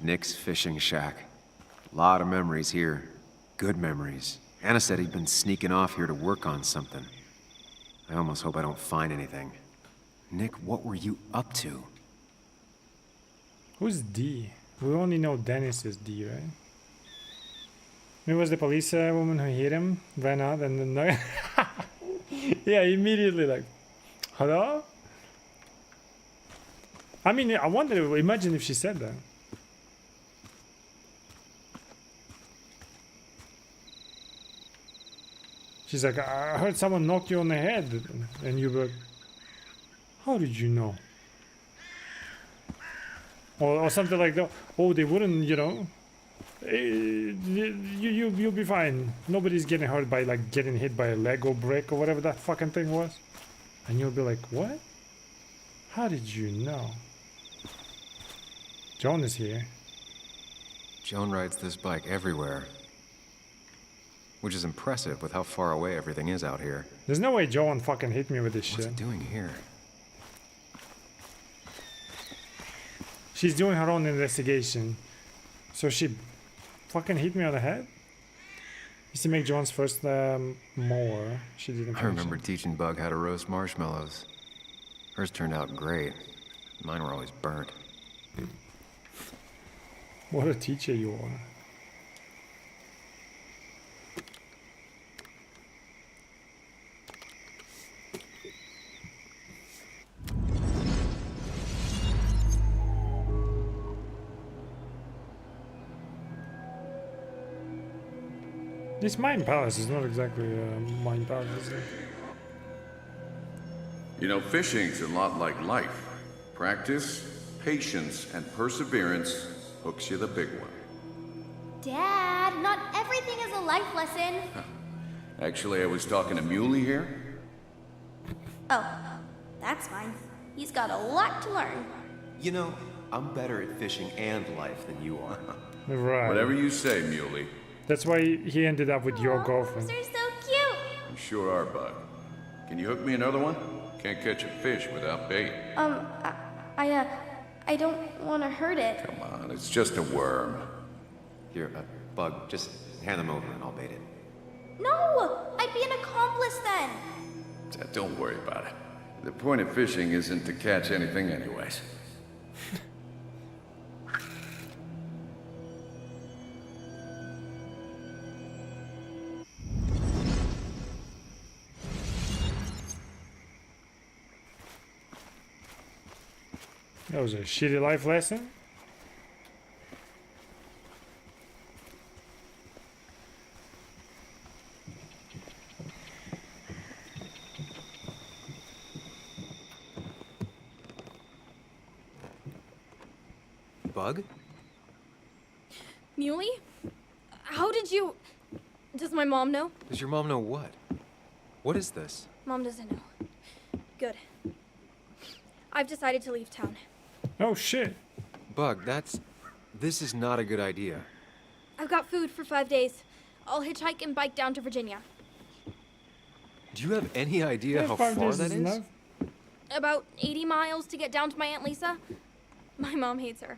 Nick's fishing shack. Lot of memories here. Good memories. Anna said he'd been sneaking off here to work on something. I almost hope I don't find anything. Nick, what were you up to? Who's D? We only know Dennis is D, right? It was the police woman who hit him, ran out, and then... Yeah, immediately like... Hello? I mean, I wonder, imagine if she said that. She's like, I heard someone knock you on the head, and you were... How did you know? Or something like that. Oh, they wouldn't, you know. You'll be fine. Nobody's getting hurt by like getting hit by a Lego brick or whatever that fucking thing was. And you'll be like, what? How did you know? Joan is here. Joan rides this bike everywhere. Which is impressive with how far away everything is out here. There's no way Joan fucking hit me with this What's shit. it doing here? She's doing her own investigation. So she fucking hit me on the head? Used to make Joan's first more. She didn't I finish remember it. teaching Bug how to roast marshmallows. Hers turned out great. Mine were always burnt. What a teacher you are. This Mine Palace is not exactly a Mine Palace, is it? You know, fishing's a lot like life. Practice, patience, and perseverance hooks you the big one. Dad, not everything is a life lesson. Actually, I was talking to Muley here. Oh, that's fine. He's got a lot to learn. You know, I'm better at fishing and life than you are. Right. Whatever you say, Muley. That's why he ended up with your Aw, girlfriend. They're so cute. You sure are, Bug. Can you hook me another one? Can't catch a fish without bait. I don't want to hurt it. Come on, it's just a worm. Here, Bug, just hand them over and I'll bait it. No, I'd be an accomplice then. Don't worry about it. The point of fishing isn't to catch anything anyways. That was a shitty life lesson. Bug? Muley? How did you... Does my mom know? Does your mom know what? What is this? Mom doesn't know. Good. I've decided to leave town. Oh shit. Bug, this is not a good idea. I've got food for 5 days. I'll hitchhike and bike down to Virginia. Do you have any idea Yeah, how 5 far days that is? enough. About 80 miles to get down to my Aunt Lisa. My mom hates her.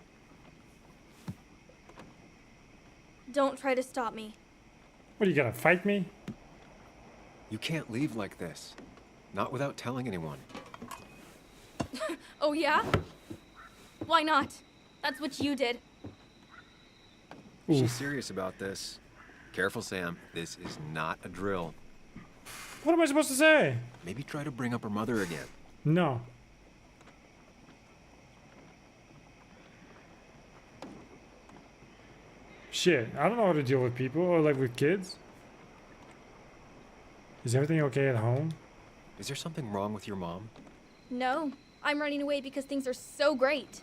Don't try to stop me. What, are you gonna fight me? You can't leave like this. Not without telling anyone. Oh, yeah? Why not? That's what you did. She's Oof. serious about this. Careful, Sam. This is not a drill. What am I supposed to say? Maybe try to bring up her mother again. No. Shit, I don't know how to deal with people or like with kids. Is everything okay at home? Is there something wrong with your mom? No, I'm running away because things are so great.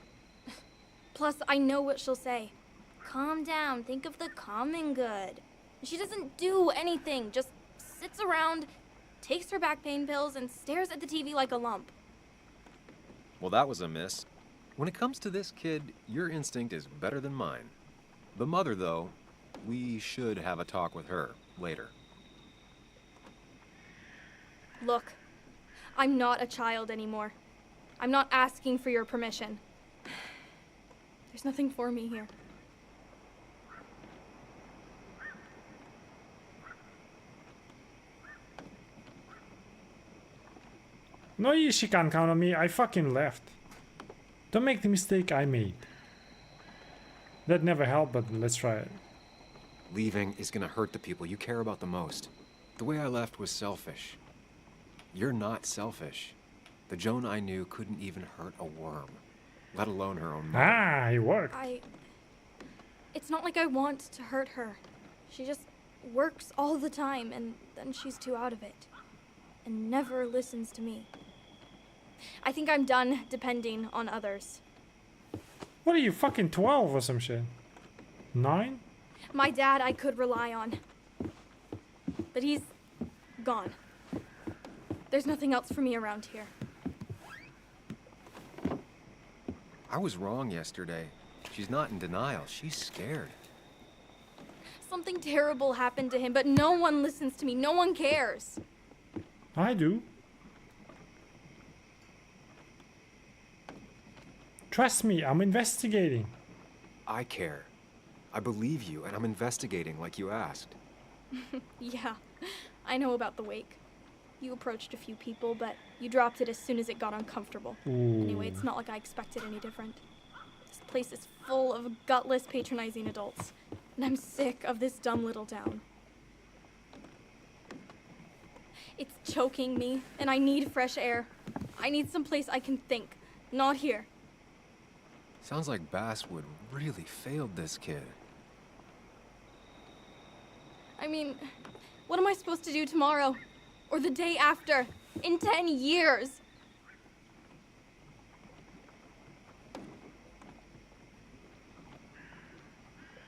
Plus, I know what she'll say. Calm down, think of the common good. She doesn't do anything, just sits around, takes her back pain pills, and stares at the TV like a lump. Well, that was a miss. When it comes to this kid, your instinct is better than mine. The mother, though, we should have a talk with her later. Look, I'm not a child anymore. I'm not asking for your permission. There's nothing for me here. No, she can't count on me. I fucking left. Don't make the mistake I made. That never helped, but let's try it. Leaving is gonna hurt the people you care about the most. The way I left was selfish. You're not selfish. The Joan I knew couldn't even hurt a worm, let alone her own mother. Ah, it worked. It's not like I want to hurt her. She just works all the time, and then she's too out of it. And never listens to me. I think I'm done depending on others. What are you, fucking 12 or some shit? 9? My dad I could rely on. But he's gone. There's nothing else for me around here. I was wrong yesterday. She's not in denial. She's scared. Something terrible happened to him, but no one listens to me. No one cares. I do. Trust me, I'm investigating. I care. I believe you, and I'm investigating like you asked. Yeah, I know about the wake. You approached a few people, but you dropped it as soon as it got uncomfortable. Ooh. Anyway, it's not like I expected any different. This place is full of gutless, patronizing adults, and I'm sick of this dumb little town. It's choking me, and I need fresh air. I need someplace I can think, not here. Sounds like Basswood really failed this kid. I mean, what am I supposed to do tomorrow? Or the day after? In 10 years?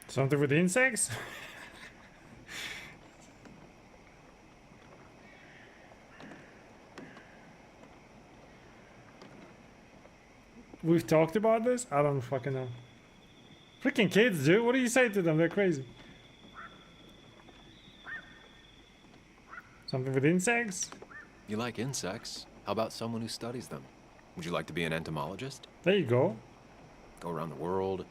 Something with insects? We've talked about this? I don't fucking know. Freaking kids, dude. What do you say to them? They're crazy. Something with insects? You like insects? How about someone who studies them? Would you like to be an entomologist? There you go. Go around the world,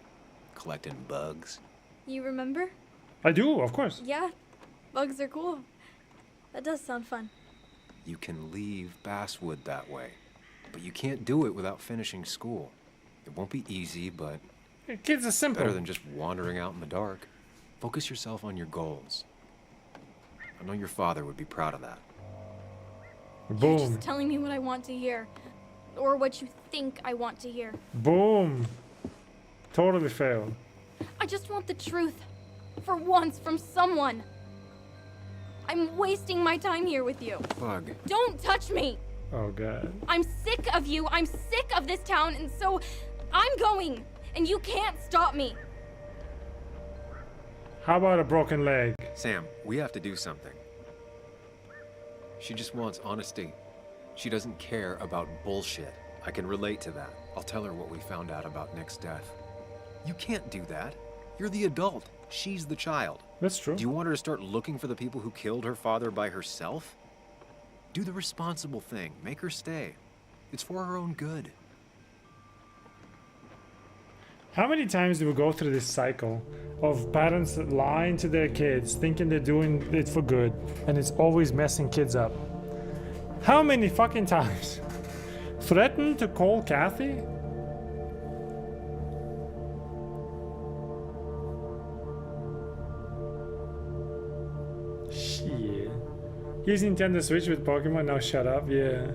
collecting bugs? You remember? I do, of course. Yeah, bugs are cool. That does sound fun. You can leave Basswood that way, but you can't do it without finishing school. It won't be easy, but Kids are simple. better than just wandering out in the dark. Focus yourself on your goals. I know your father would be proud of that. You're Boom. just telling me what I want to hear. or what you think I want to hear. Boom. Totally failed. I just want the truth. For once, from someone. I'm wasting my time here with you. Bug. Don't touch me! Oh god. I'm sick of you. I'm sick of this town, and so I'm going. And you can't stop me. How about a broken leg? Sam, we have to do something. She just wants honesty. She doesn't care about bullshit. I can relate to that. I'll tell her what we found out about Nick's death. You can't do that. You're the adult. She's the child. That's true. Do you want her to start looking for the people who killed her father by herself? Do the responsible thing. Make her stay. It's for her own good. How many times do we go through this cycle of parents lying to their kids, thinking they're doing it for good, and it's always messing kids up? How many fucking times? Threaten to call Kathy? Shit. Here's Nintendo Switch with Pokemon, now shut up, yeah.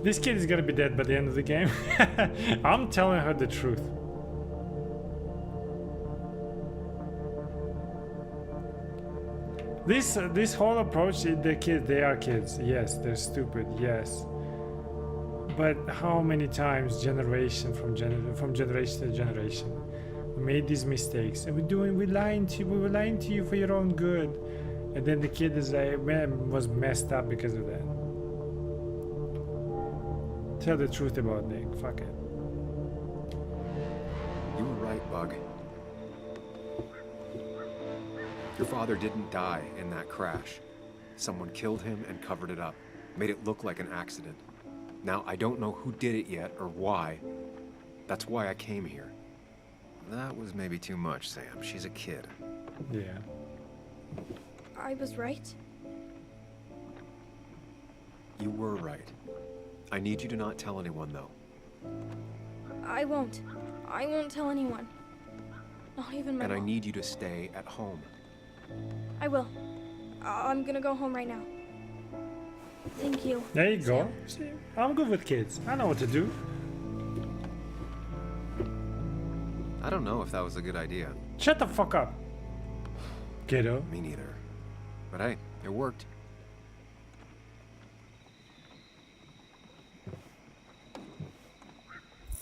This kid is gonna be dead by the end of the game. I'm telling her the truth. This whole approach, the kids, they are kids. Yes, they're stupid. Yes. But how many times, generation from generation to generation, we made these mistakes, and we were lying to you for your own good, and then the kid is like, man, was messed up because of that. Tell the truth about Nick. Fuck it. You were right, Bug. Your father didn't die in that crash. Someone killed him and covered it up, made it look like an accident. Now, I don't know who did it yet or why. That's why I came here. That was maybe too much, Sam. She's a kid. Yeah. I was right. You were right. I need you to not tell anyone, though. I won't. I won't tell anyone. Not even my And I mom. need you to stay at home. I will. I'm gonna go home right now. Thank you. There you go. Sam. See, I'm good with kids. I know what to do. I don't know if that was a good idea. Shut the fuck up, kiddo. Me neither. But hey, it worked.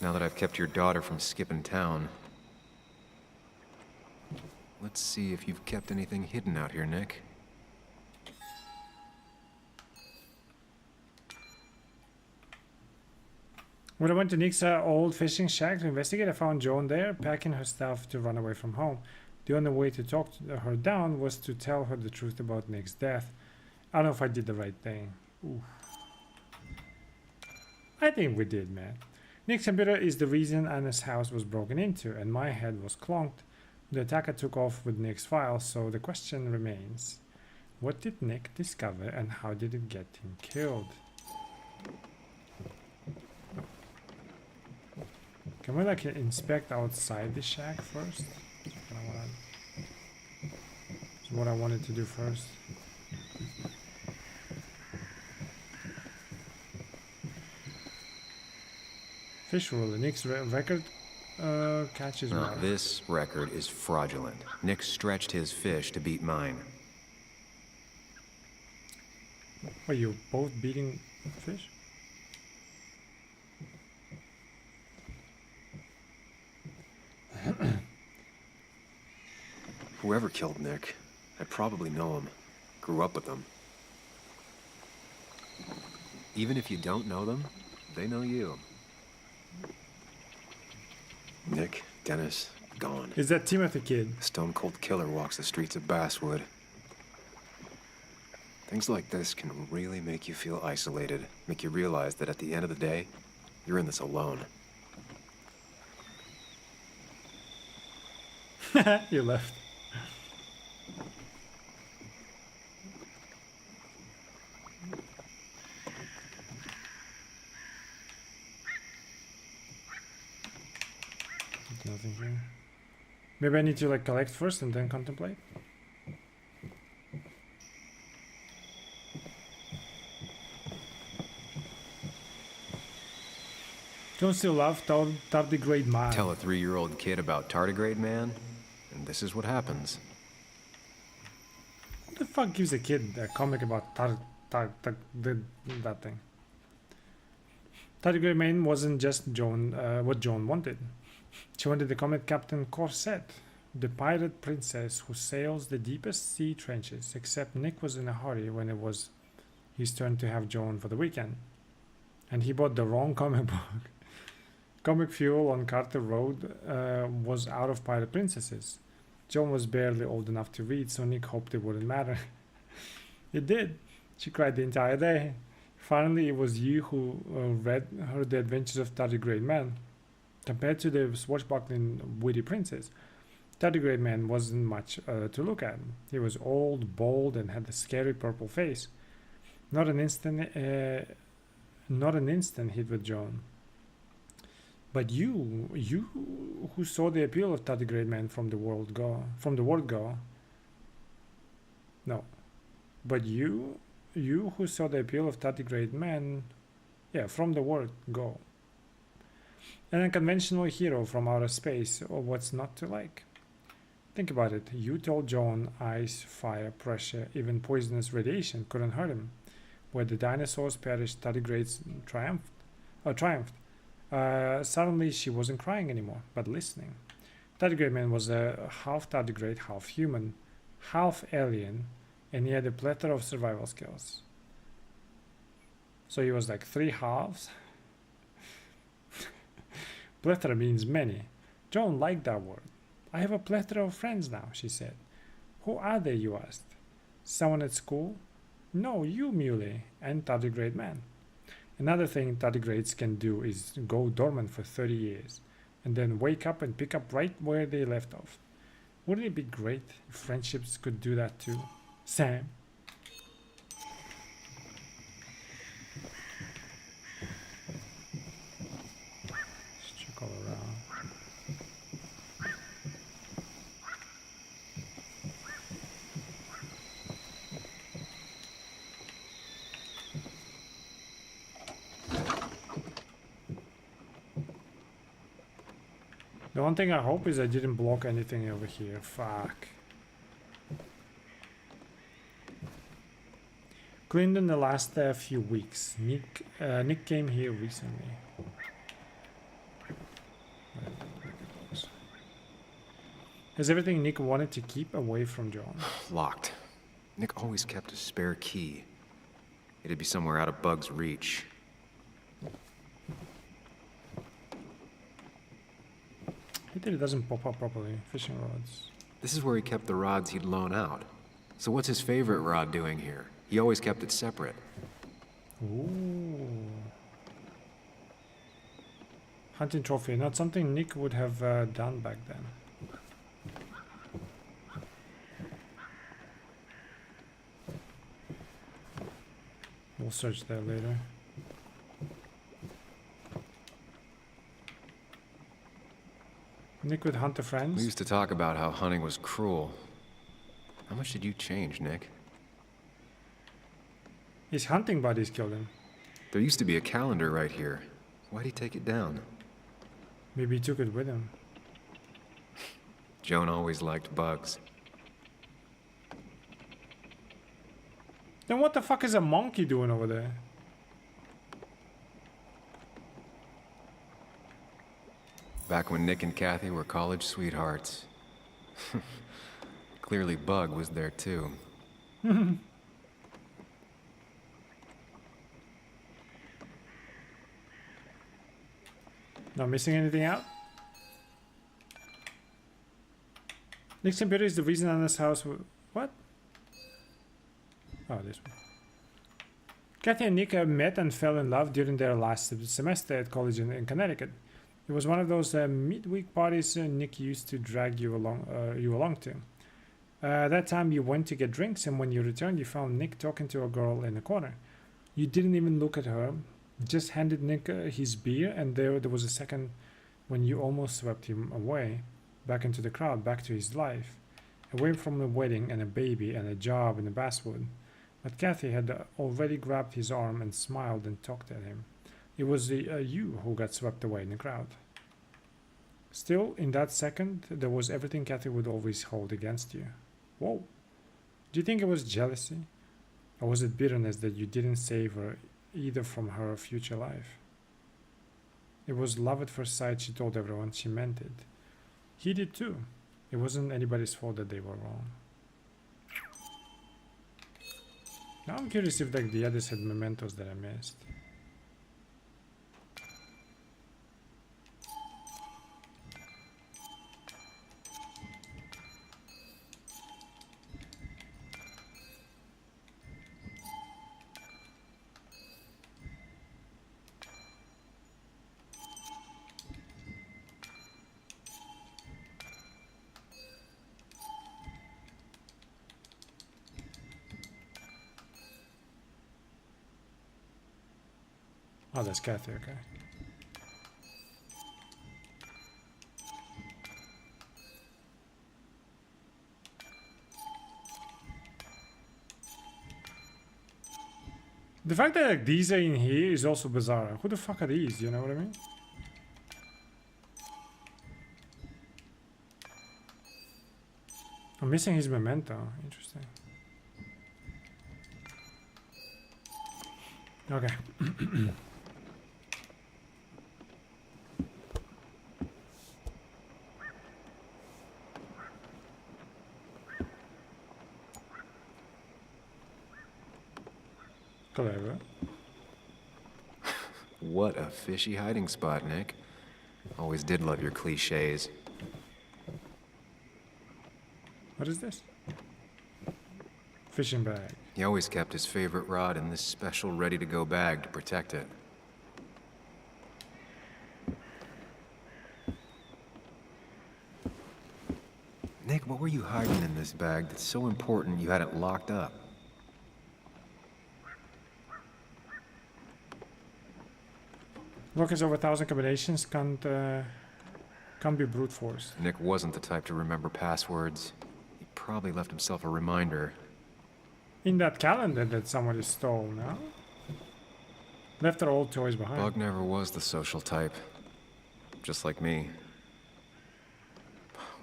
Now that I've kept your daughter from skipping town, let's see if you've kept anything hidden out here, Nick. When I went to Nick's old fishing shack to investigate, I found Joan there, packing her stuff to run away from home. The only way to talk her down was to tell her the truth about Nick's death. I don't know if I did the right thing. Ooh. I think we did, man. Nick's computer is the reason Anna's house was broken into, and my head was clonked. The attacker took off with Nick's files, so the question remains. What did Nick discover, and how did it get him killed? Can we like inspect outside the shack first? That's what I wanted to do first. Fish ruler. Nick's record catches No, more. this record is fraudulent. Nick stretched his fish to beat mine. Are you both beating fish? Whoever killed Nick, I probably know him. Grew up with them. Even if you don't know them, they know you. Nick, Dennis, gone. Is that Timothy kid? A stone-cold killer walks the streets of Basswood. Things like this can really make you feel isolated, make you realize that at the end of the day, you're in this alone. You left. Nothing here. Maybe I need to like collect first and then contemplate. Don't still love tardigrade man. Tell a 3-year-old kid about Tardigrade Man, and this is what happens. Who the fuck gives a kid a comic about that thing? Tardigrade Man wasn't just what Joan wanted. She wanted the Comet Captain Corset, the pirate princess who sails the deepest sea trenches, except Nick was in a hurry when it was his turn to have Joan for the weekend. And he bought the wrong comic book. Comic Fuel on Carter Road was out of pirate princesses. Joan was barely old enough to read, so Nick hoped it wouldn't matter. It did. She cried the entire day. Finally, it was you who read her The Adventures of Tardigrade Man. Compared to the swashbuckling witty princess, Tardigrade Man wasn't much to look at. He was old, bald, and had a scary purple face. Not an instant hit with Joan. But you who saw the appeal of Tardigrade Man from the word go. No. But you who saw the appeal of Tardigrade Man, from the word go. An unconventional hero from outer space, or what's not to like? Think about it. You told Joan ice, fire, pressure, even poisonous radiation couldn't hurt him. Where the dinosaurs perished, Tardigrades triumphed. Suddenly she wasn't crying anymore, but listening. Tardigrade Man was a half tardigrade, half human, half alien, and he had a plethora of survival skills. So he was like 3 halves. Plethora means many. Joan liked that word. I have a plethora of friends now, she said. Who are they, you asked? Someone at school? No, you, Muley, and Tardigrade Man. Another thing tardigrades can do is go dormant for 30 years, and then wake up and pick up right where they left off. Wouldn't it be great if friendships could do that too? Sam? Let's check all around. The one thing I hope is I didn't block anything over here. Fuck. Cleaned in the last few weeks. Nick came here recently. Is everything Nick wanted to keep away from Joan? Locked. Nick always kept a spare key. It'd be somewhere out of Bug's reach. It doesn't pop up properly. Fishing rods. This is where he kept the rods he'd loan out. So what's his favorite rod doing here? He always kept it separate. Ooh. Hunting trophy. Not something Nick would have done back then. We'll search there later. Nick with hunter friends. We used to talk about how hunting was cruel. How much did you change, Nick? His hunting buddies killed him. There used to be a calendar right here. Why'd he take it down? Maybe he took it with him. Joan always liked bugs. Then what the fuck is a monkey doing over there? Back when Nick and Kathy were college sweethearts. Clearly Bug was there too. Not missing anything out? Nick's computer is the reason Anna's house. What? Oh, this one. Kathy and Nick met and fell in love during their last semester at college in Connecticut. It was one of those midweek parties Nick used to drag you along to. That time you went to get drinks, and when you returned, you found Nick talking to a girl in the corner. You didn't even look at her, just handed Nick his beer, and there was a second when you almost swept him away, back into the crowd, back to his life, away from a wedding and a baby and a job in the basswood. But Kathy had already grabbed his arm and smiled and talked at him. It was you who got swept away in the crowd. Still, in that second, there was everything Kathy would always hold against you. Whoa. Do you think it was jealousy? Or was it bitterness that you didn't save her either from her future life? It was love at first sight, she told everyone. She meant it. He did too. It wasn't anybody's fault that they were wrong. Now I'm curious if like the others had mementos that I missed. Oh, that's Kathy, okay. The fact that like, these are in here is also bizarre. Who the fuck are these? You know what I mean? I'm missing his memento. Interesting. Okay. Clever. What a fishy hiding spot, Nick. Always did love your cliches. What is this? Fishing bag. He always kept his favorite rod in this special ready-to-go bag to protect it. Nick, what were you hiding in this bag that's so important you had it locked up? Look, it's over 1,000 combinations. Can't be brute force. Nick wasn't the type to remember passwords. He probably left himself a reminder. In that calendar that somebody stole, no? Left their old toys behind. Bug never was the social type. Just like me.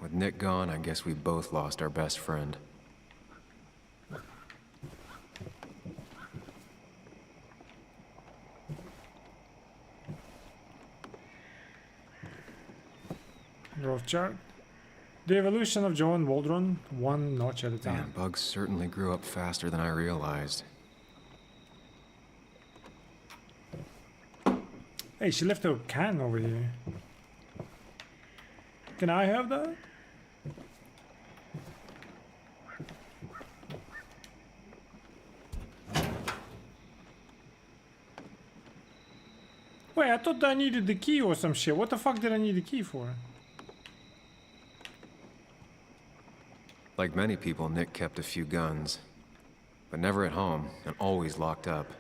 With Nick gone, I guess we both lost our best friend. Growth chart. The evolution of Joan Waldron, one notch at a time. Man, Bug certainly grew up faster than I realized. Hey, she left a can over here. Can I have that? Wait, I thought I needed the key or some shit. What the fuck did I need the key for? Like many people, Nick kept a few guns. But never at home, and always locked up.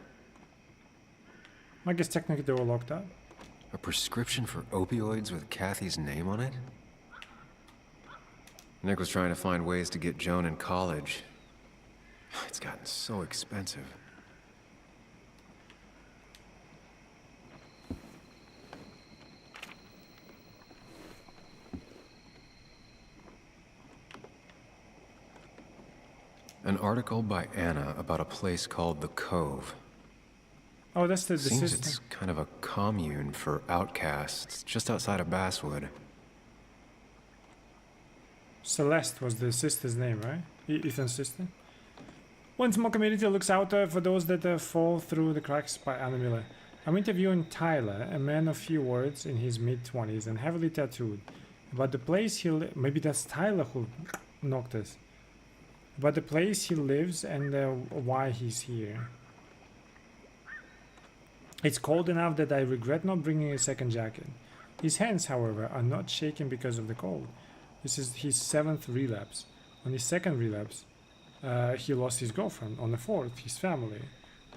I guess technically they were locked up. A prescription for opioids with Kathy's name on it? Nick was trying to find ways to get Joan in college. It's gotten so expensive. An article by Anna about a place called The Cove. Oh, that's the Seems sister. it's kind of a commune for outcasts just outside of Basswood. Celeste was the sister's name, right? Ethan's sister. One small community looks out for those that fall through the cracks by Anna Miller. I'm interviewing Tyler, a man of few words in his mid-20s and heavily tattooed. About the place he maybe that's Tyler who knocked us. About the place he lives and why he's here. It's cold enough that I regret not bringing a second jacket. His hands, however, are not shaking because of the cold. This is his 7th relapse. On his 2nd relapse, he lost his girlfriend. On the 4th, his family.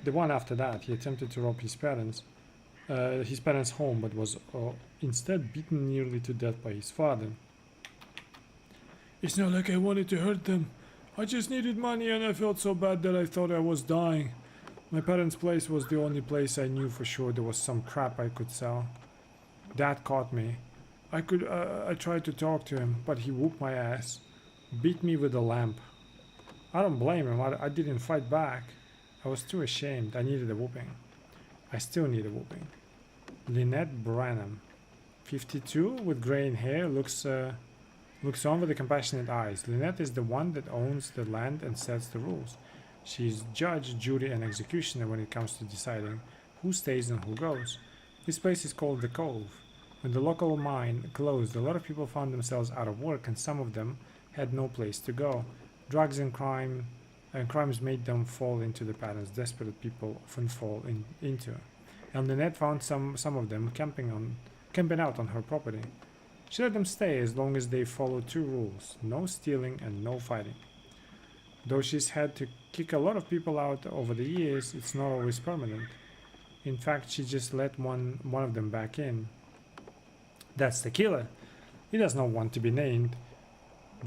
The one after that, he attempted to rob his parents' home, but was instead beaten nearly to death by his father. It's not like I wanted to hurt them. I just needed money and I felt so bad that I thought I was dying. My parents' place was the only place I knew for sure there was some crap I could sell. Dad caught me. I tried to talk to him, but he whooped my ass. Beat me with a lamp. I don't blame him. I didn't fight back. I was too ashamed. I needed a whooping. I still need a whooping. Lynette Branham, 52, with graying hair, looks on with the compassionate eyes. Lynette is the one that owns the land and sets the rules. She's judge, jury, and executioner when it comes to deciding who stays and who goes. This place is called the Cove. When the local mine closed, a lot of people found themselves out of work, and some of them had no place to go. Drugs and crimes made them fall into the patterns desperate people often fall into. And Lynette found some of them camping out on her property. She let them stay as long as they followed two rules: no stealing and no fighting. Though she's had to kick a lot of people out over the years, it's not always permanent. In fact, she just let one of them back in. That's the killer. He does not want to be named,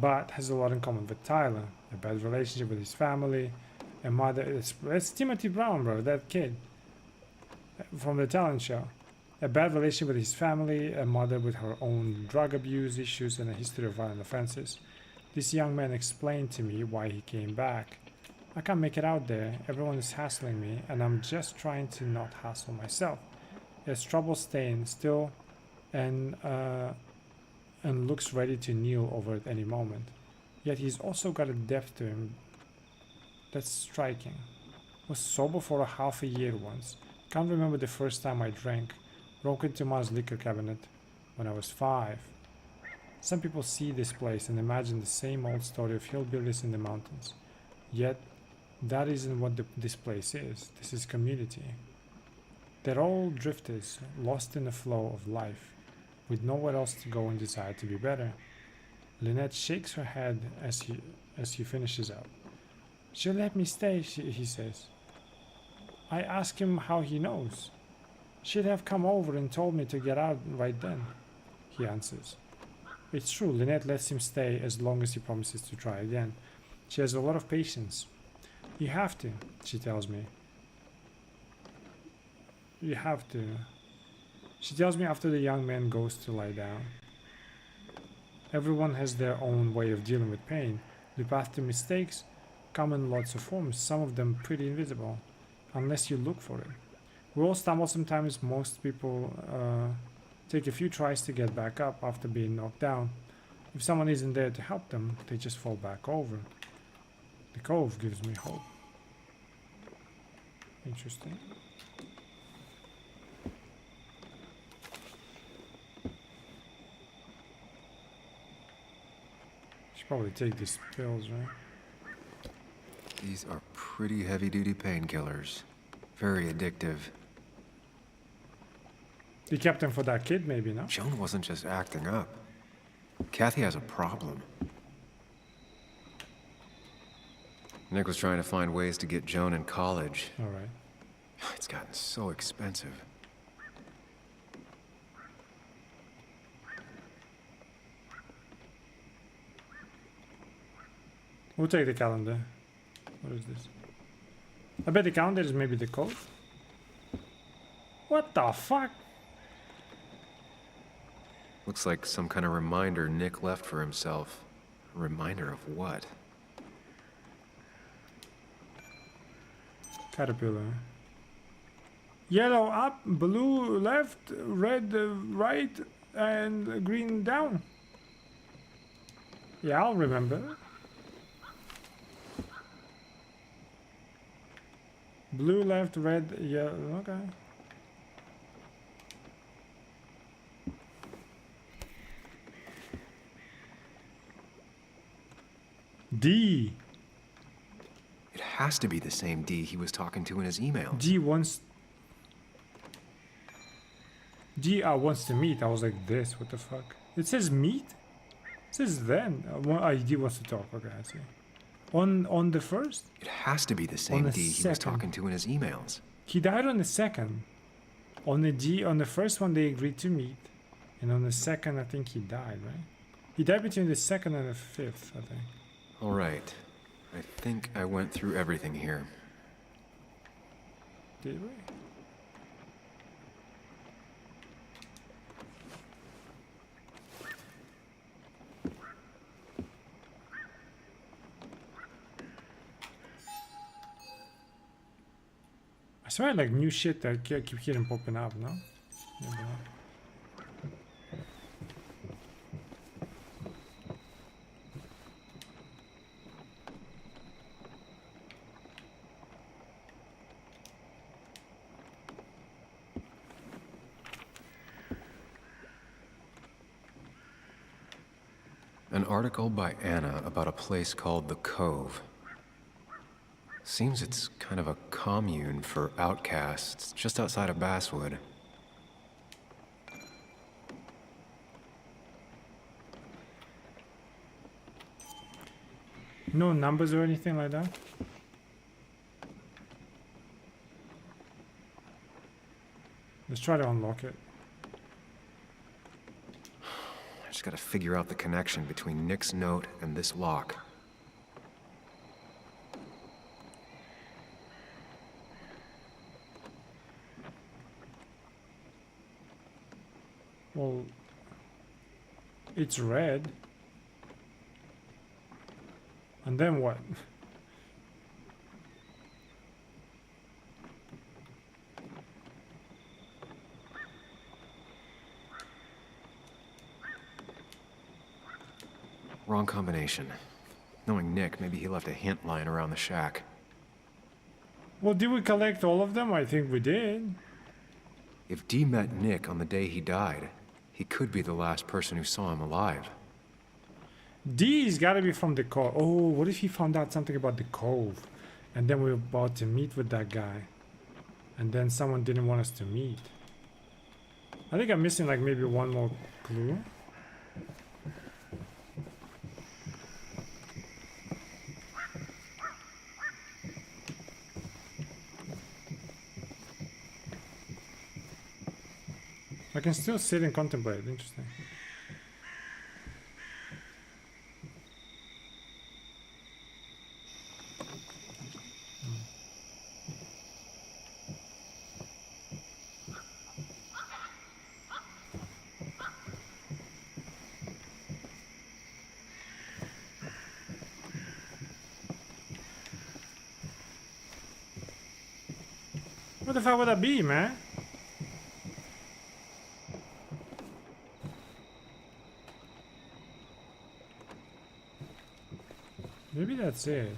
but has a lot in common with Tyler. A bad relationship with his family, a mother. It's Timothy Brown, bro, that kid from the talent show. A bad relationship with his family, a mother with her own drug abuse issues, and a history of violent offenses. This young man explained to me why he came back. I can't make it out there. Everyone is hassling me, and I'm just trying to not hassle myself. He has trouble staying still, and looks ready to kneel over at any moment. Yet he's also got a depth to him that's striking. Was sober for a half a year once. Can't remember the first time I drank. Broke into Ma's liquor cabinet when I was 5. Some people see this place and imagine the same old story of hillbillies in the mountains. Yet, that isn't what this place is. This is community. They're all drifters, lost in the flow of life, with nowhere else to go and desire to be better. Lynette shakes her head as he finishes up. She'll let me stay, he says. I ask him how he knows. She'd have come over and told me to get out right then, he answers. It's true, Lynette lets him stay as long as he promises to try again. She has a lot of patience. You have to, she tells me. You have to. She tells me after the young man goes to lie down. Everyone has their own way of dealing with pain. The path to mistakes come in lots of forms, some of them pretty invisible, unless you look for it. We all stumble sometimes. Most people take a few tries to get back up after being knocked down. If someone isn't there to help them, they just fall back over. The Cove gives me hope. Interesting. Should probably take these pills, right? These are pretty heavy-duty painkillers. Very addictive. You kept them for that kid, maybe, no? Joan wasn't just acting up. Kathy has a problem. Nick was trying to find ways to get Joan in college. All right. It's gotten so expensive. We'll take the calendar. What is this? I bet the calendar is maybe the code. What the fuck? Looks like some kind of reminder Nick left for himself. A reminder of what? Caterpillar. Yellow up, blue left, red right, and green down. Yeah, I'll remember. Blue left, red, yellow. Okay. D. It has to be the same D he was talking to in his email. D wants to meet. I was like, this, what the fuck? It says meet? It says then. D wants to talk. Okay, I see. On the first? It has to be the same D he was talking to in his emails. He died on the second. On the first one they agreed to meet. And on the second I think he died, right? He died between the second and the fifth, I think. All right. I think I went through everything here. Did we? I swear like new shit that I keep hearing popping up, no? Maybe not. An article by Anna about a place called The Cove. Seems it's kind of a commune for outcasts just outside of Basswood. No numbers or anything like that? Let's try to unlock it. I just gotta figure out the connection between Nick's note and this lock. Well, it's red. And then what? Wrong combination. Knowing Nick, maybe he left a hint lying around the shack. Well, did we collect all of them? I think we did. If Dee met Nick on the day he died, he could be the last person who saw him alive. D's gotta be from the cove. Oh, what if he found out something about the cove? And then we were about to meet with that guy. And then someone didn't want us to meet. I think I'm missing like maybe one more clue. I can still sit and contemplate. Interesting. What the fuck would that be, man? Maybe that's it.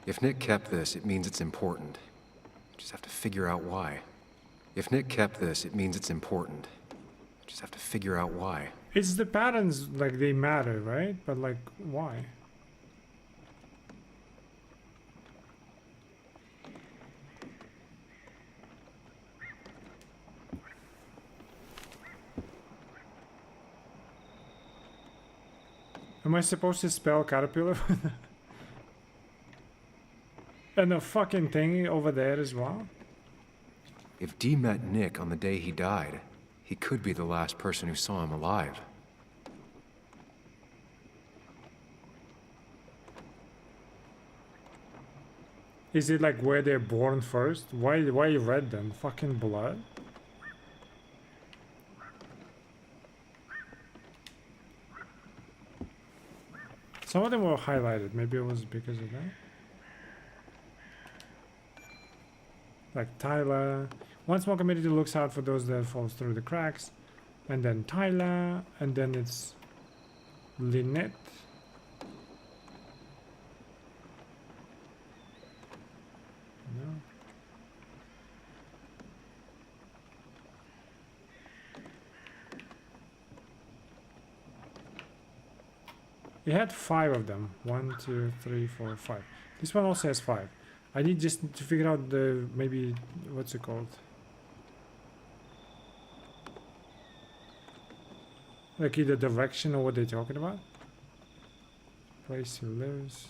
If Nick kept this, it means it's important. Just have to figure out why. If Nick kept this, it means it's important. Just have to figure out why. It's the patterns, like they matter, right? But like, why? Am I supposed to spell caterpillar? And the fucking thing over there as well? If Dee met Nick on the day he died, he could be the last person who saw him alive. Is it like where they're born first? Why red then? Fucking blood? Some of them were highlighted. Maybe it was because of that. Like Tyler. One small community looks out for those that falls through the cracks. And then Tyler. And then it's Lynette. No. It had 5 of them. 1, 2, 3, 4, 5. This one also has 5. I need just to figure out the, maybe, what's it called? Like either direction or what they're talking about. Place he lives.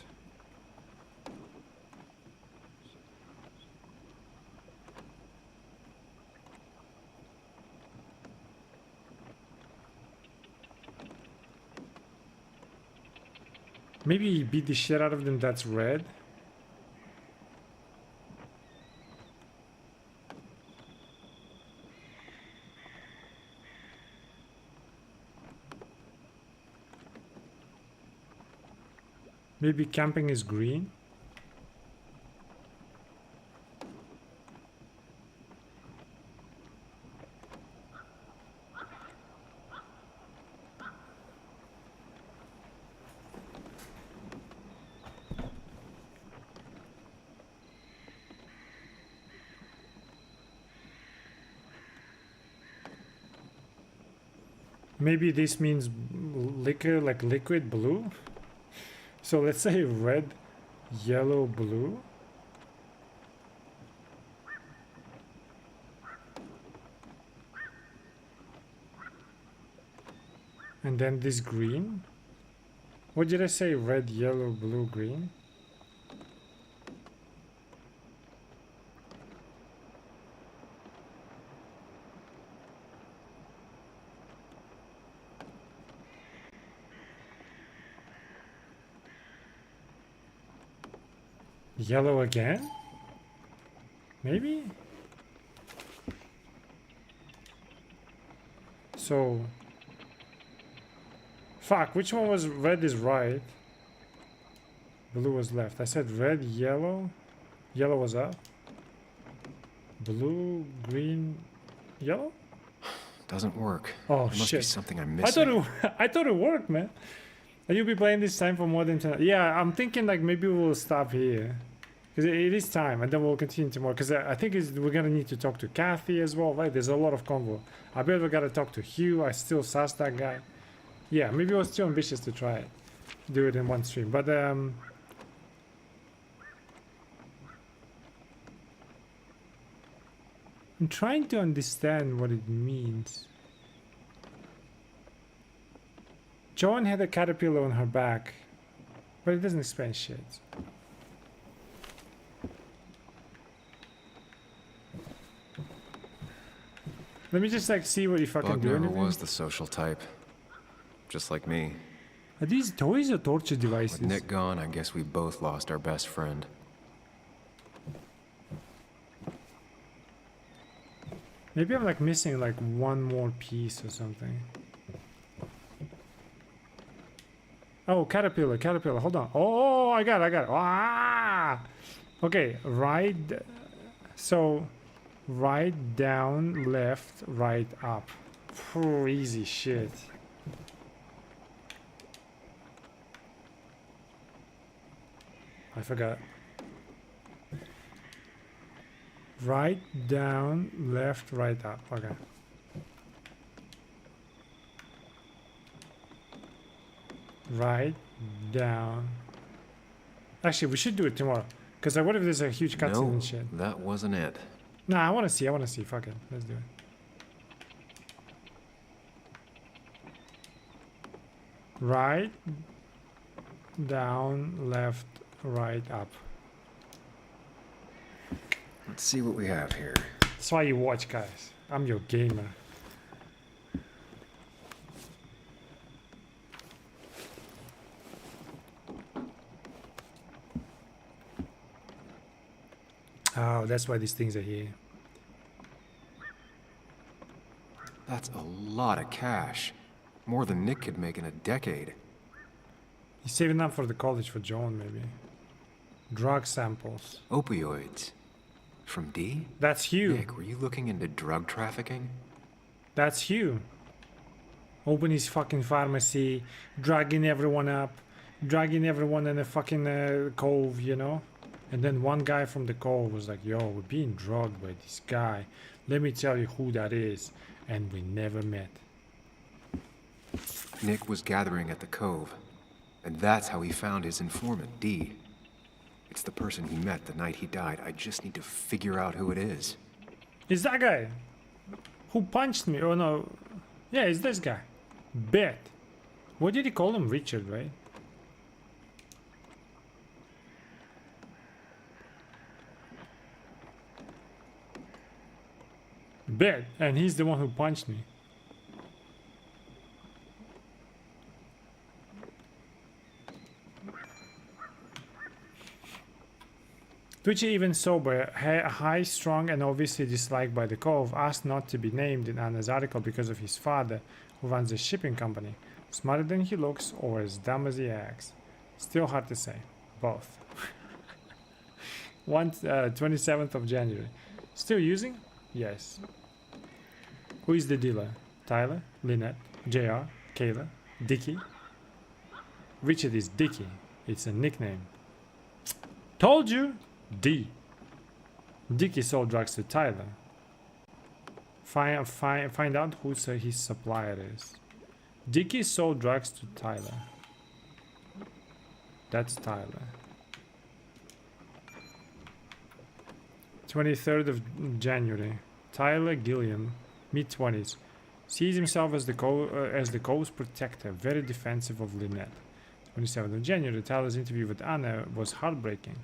Maybe he beat the shit out of them, that's red. Maybe camping is green. Maybe this means liquor, like liquid blue. So let's say red, yellow, blue. And then this green. What did I say? Red, yellow, blue, green. Yellow again? Maybe? So... Fuck, which one was red is right? Blue was left. I said red, yellow. Yellow was up. Blue, green, yellow? Doesn't work. Oh, there must be shit. something I'm I missing. I thought it worked, man. And you'll be playing this time for more than 10. Yeah, I'm thinking like maybe we'll stop here. Because it is time, and then we'll continue tomorrow. Because I think we're going to need to talk to Kathy as well, right? There's a lot of convo. I bet we got to talk to Hugh. I still sus that guy. Yeah, maybe I was too ambitious to try it. Do it in one stream. But, I'm trying to understand what it means. Joan had a caterpillar on her back, but it doesn't explain shit. Let me just like see what you fucking Bug do. never Anything. was the social type. Just like me. Are these toys or torture devices? With Nick gone, I guess we both lost our best friend. Maybe I'm like missing like one more piece or something. Oh, caterpillar, caterpillar. Hold on. Oh, I got it. Ah! Okay, right. So, right down, left, right up. Phew, easy shit. I forgot. Right down, left, right up. Okay. Right down. Actually, we should do it tomorrow. Because what if there's a huge cutscene No, and shit? that wasn't it. Nah, I want to see. Fuck it. Let's do it. Right down, left, right, up. Let's see what we have here. That's why you watch, guys. I'm your gamer. Oh, that's why these things are here. That's a lot of cash. More than Nick could make in a decade. He's saving up for the college for Joan, maybe. Drug samples. Opioids. From D? That's Hugh. Nick, were you looking into drug trafficking? That's Hugh. Open his fucking pharmacy, dragging everyone up, dragging everyone in a fucking cove, you know? And then one guy from the cove was like, yo, we're being drugged by this guy. Let me tell you who that is. And we never met. Nick was gathering at the cove. And that's how he found his informant, D. It's the person he met the night he died. I just need to figure out who it is. It's that guy who punched me. Oh no. Yeah, it's this guy. Bet. What did he call him? Richard, right? Bet. And he's the one who punched me. Twitchy, even sober, high, strong, and obviously disliked by the Cove, asked not to be named in Anna's article because of his father, who runs a shipping company. Smarter than he looks, or as dumb as he acts. Still hard to say. Both. 27th of January. Still using? Yes. Who is the dealer? Tyler, Lynette, JR, Kayla, Dickie? Richard is Dickie. It's a nickname. Told you! D. Dickie sold drugs to Tyler. Find out who his supplier is. Dickie sold drugs to Tyler. That's Tyler. 23rd of January. Tyler Gilliam, mid-20s, sees himself as the Cove's protector, very defensive of Lynette. 27th of January. Tyler's interview with Anna was heartbreaking.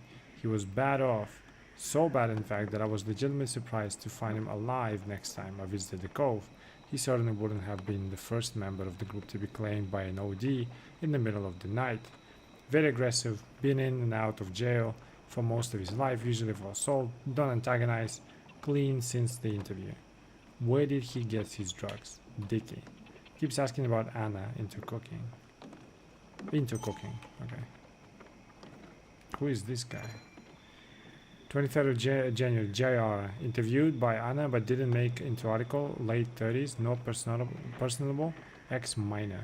He was bad off. So bad, in fact, that I was legitimately surprised to find him alive next time I visited the Cove. He certainly wouldn't have been the first member of the group to be claimed by an OD in the middle of the night. Very aggressive, been in and out of jail for most of his life, usually for assault, don't antagonize, clean since the interview. Where did he get his drugs? Dickie. Keeps asking about Anna into cooking. Okay. Who is this guy? 23rd of January, JR, interviewed by Anna but didn't make into article, late 30s, not personable, ex-minor.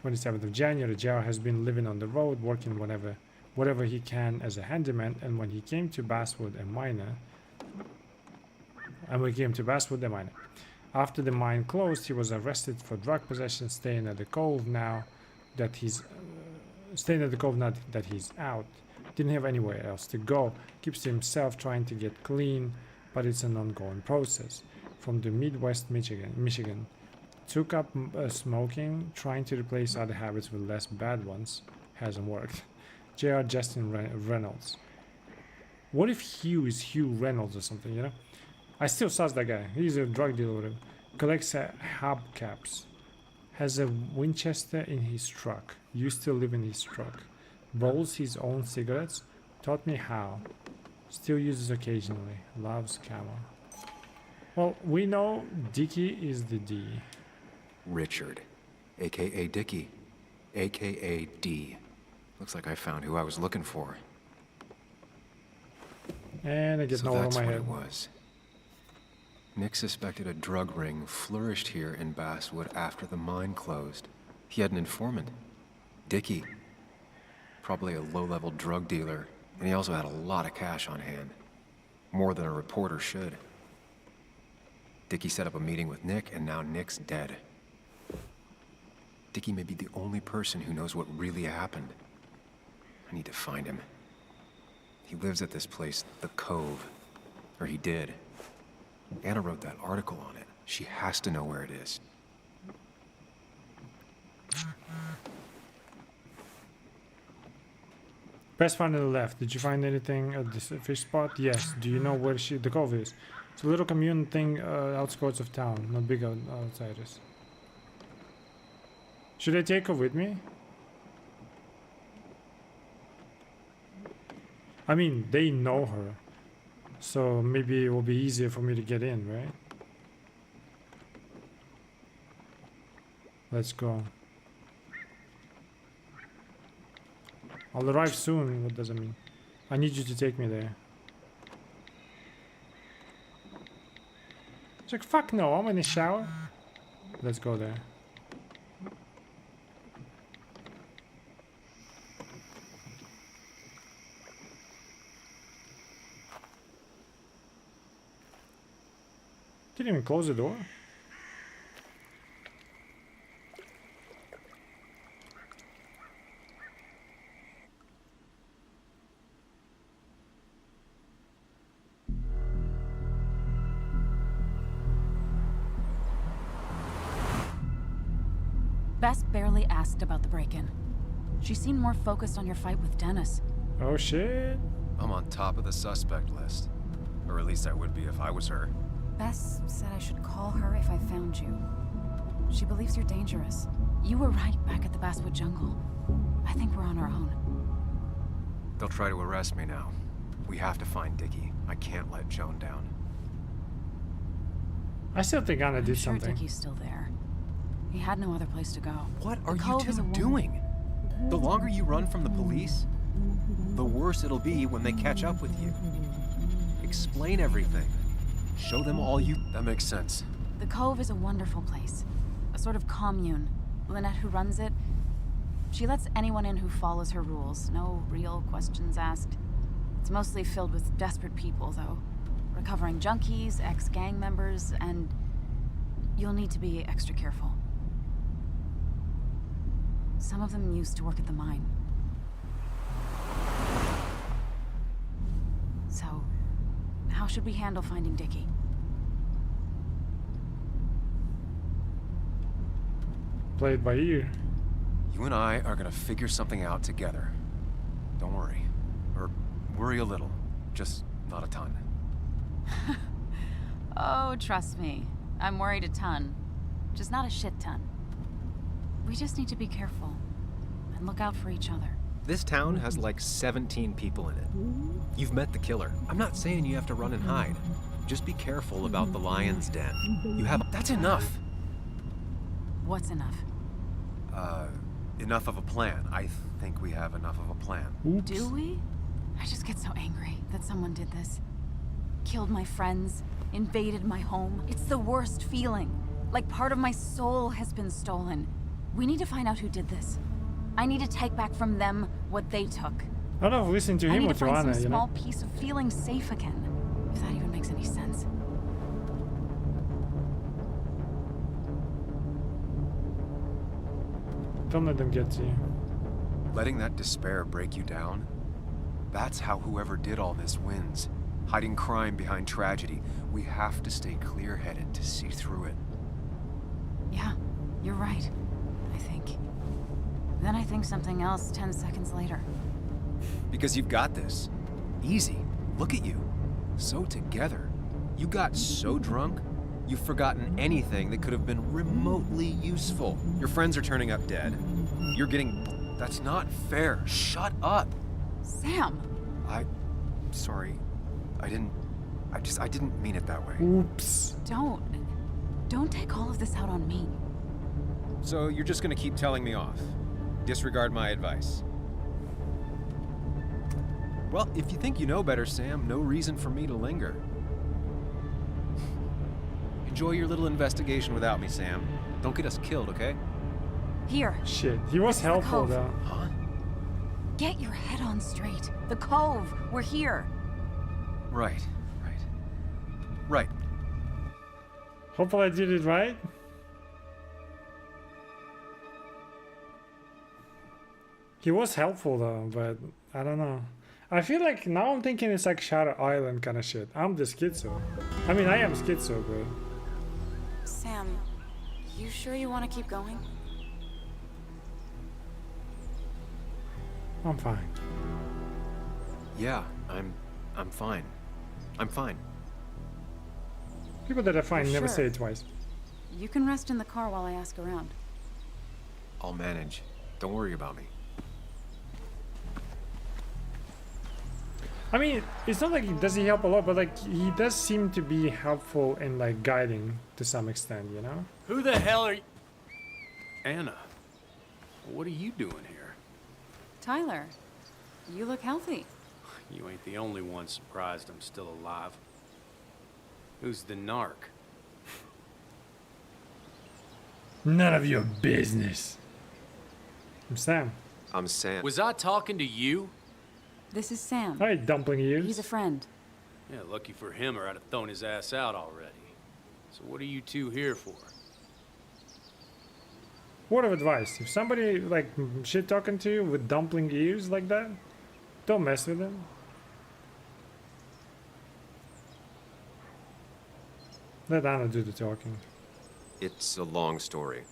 27th of January, JR has been living on the road, working whatever he can as a handyman, and when he came to Basswood, a minor. After the mine closed, he was arrested for drug possession, staying at the Cove now that he's out. Didn't have anywhere else to go. Keeps to himself, trying to get clean, but it's an ongoing process. From the Midwest Michigan. Took up smoking, trying to replace other habits with less bad ones. Hasn't worked. JR Justin Reynolds. What if Hugh is Hugh Reynolds or something, you know? I still sus that guy. He's a drug dealer. Collects hubcaps. Has a Winchester in his truck. Used to live in his truck. Rolls his own cigarettes. Taught me how. Still uses occasionally. Loves Camel. Well, we know Dickie is the D. Richard, aka Dickie, aka D. Looks like I found who I was looking for. And I get no over that's my what head. it was. Nick suspected a drug ring flourished here in Basswood after the mine closed. He had an informant, Dickie. Probably a low-level drug dealer, and he also had a lot of cash on hand. More than a reporter should. Dickie set up a meeting with Nick, and now Nick's dead. Dickie may be the only person who knows what really happened. I need to find him. He lives at this place, the Cove. Or he did. Anna wrote that article on it. She has to know where it is. Press find on the left. Did you find anything at this fish spot? Yes. Do you know where the Cove is? It's a little commune thing outskirts of town, not big outsiders. Should I take her with me? I mean, they know her. So maybe it will be easier for me to get in, right? Let's go. I'll arrive soon. What does that mean? I need you to take me there. It's like, fuck no, I'm in the shower. Let's go there. Didn't even close the door. Bess barely asked about the break-in. She seemed more focused on your fight with Dennis. Oh shit. I'm on top of the suspect list. Or at least I would be if I was her. Bess said I should call her if I found you. She believes you're dangerous. You were right back at the Basswood jungle. I think we're on our own. They'll try to arrest me now. We have to find Dickie. I can't let Joan down. I still think Anna I'm did sure something. Dickie's still there. He had no other place to go. What The are you Cove is a two woman- doing? The longer you run from the police, the worse it'll be when they catch up with you. Explain everything. Show them all you... That makes sense. The Cove is a wonderful place. A sort of commune. Lynette, who runs it, she lets anyone in who follows her rules. No real questions asked. It's mostly filled with desperate people, though. Recovering junkies, ex-gang members, and you'll need to be extra careful. Some of them used to work at the mine. So, how should we handle finding Dickie? Play it by ear. You and I are gonna figure something out together. Don't worry. Or worry a little. Just not a ton. Oh, trust me. I'm worried a ton. Just not a shit ton. We just need to be careful. And look out for each other. This town has like 17 people in it. You've met the killer. I'm not saying you have to run and hide. Just be careful about the lion's den. You have... That's enough! What's enough? Enough of a plan. I think we have enough of a plan. Oops. Do we? I just get so angry that someone did this. Killed my friends, invaded my home. It's the worst feeling. Like part of my soul has been stolen. We need to find out who did this. I need to take back from them what they took. I don't know if listening to I him need or to to find Anna, some you small know? piece of feeling safe again. If that even makes any sense. Don't let them get to you. Letting that despair break you down? That's how whoever did all this wins. Hiding crime behind tragedy. We have to stay clear-headed to see through it. Yeah, you're right. I think. Then I think something else 10 seconds later. Because you've got this. Easy. Look at you. So together. You got so drunk, you've forgotten anything that could have been remotely useful. Your friends are turning up dead. You're getting... That's not fair. Shut up. Sam! Sorry. I didn't mean it that way. Oops. Don't take all of this out on me. So you're just gonna keep telling me off? Disregard my advice? Well, if you think you know better, Sam, no reason for me to linger. Enjoy your little investigation without me, Sam. Don't get us killed, okay? Here, Shit. He was It's the helpful Cove. though. Huh? get your head on straight. The Cove, we're here. Right. Right. Hopefully I did it right. He was helpful though, but I don't know. I feel like now I'm thinking it's like Shadow Island kind of shit. I'm the schizo. I mean, I am schizo, but... Sam, you sure you want to keep going? I'm fine. Yeah, I'm fine. I'm fine. People that are fine never Sure. say it twice. You can rest in the car while I ask around. I'll manage. Don't worry about me. I mean, it's not like does he help a lot, but like he does seem to be helpful in like guiding to some extent, you know? Who the hell are you? Anna, what are you doing here? Tyler, you look healthy. You ain't the only one surprised I'm still alive. Who's the narc? None of your business. I'm Sam. I'm Sam. Was I talking to you? This is Sam. Hi, dumpling ears. He's a friend. Yeah, lucky for him or I'd have thrown his ass out already. So what are you two here for? Word of advice: if somebody like shit talking to you with dumpling ears like that, don't mess with them. Let Anna do the talking. It's a long story.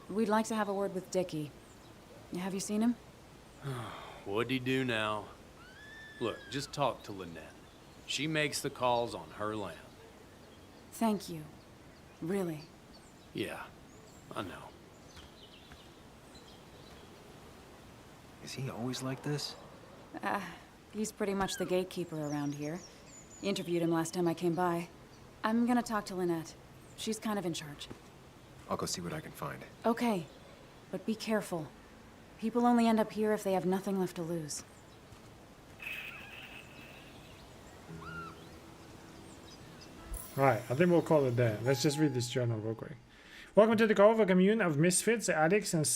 We'd like to have a word with Dickie. Have you seen him? What'd he do now? Look, just talk to Lynette. She makes the calls on her land. Thank you. Really. Yeah, I know. Is he always like this? He's pretty much the gatekeeper around here. Interviewed him last time I came by. I'm gonna talk to Lynette. She's kind of in charge. I'll go see what I can find. Okay, but be careful. People only end up here if they have nothing left to lose. Right, I think we'll call it there. Let's just read this journal real quick. Welcome to the Cove, a commune of misfits, addicts, and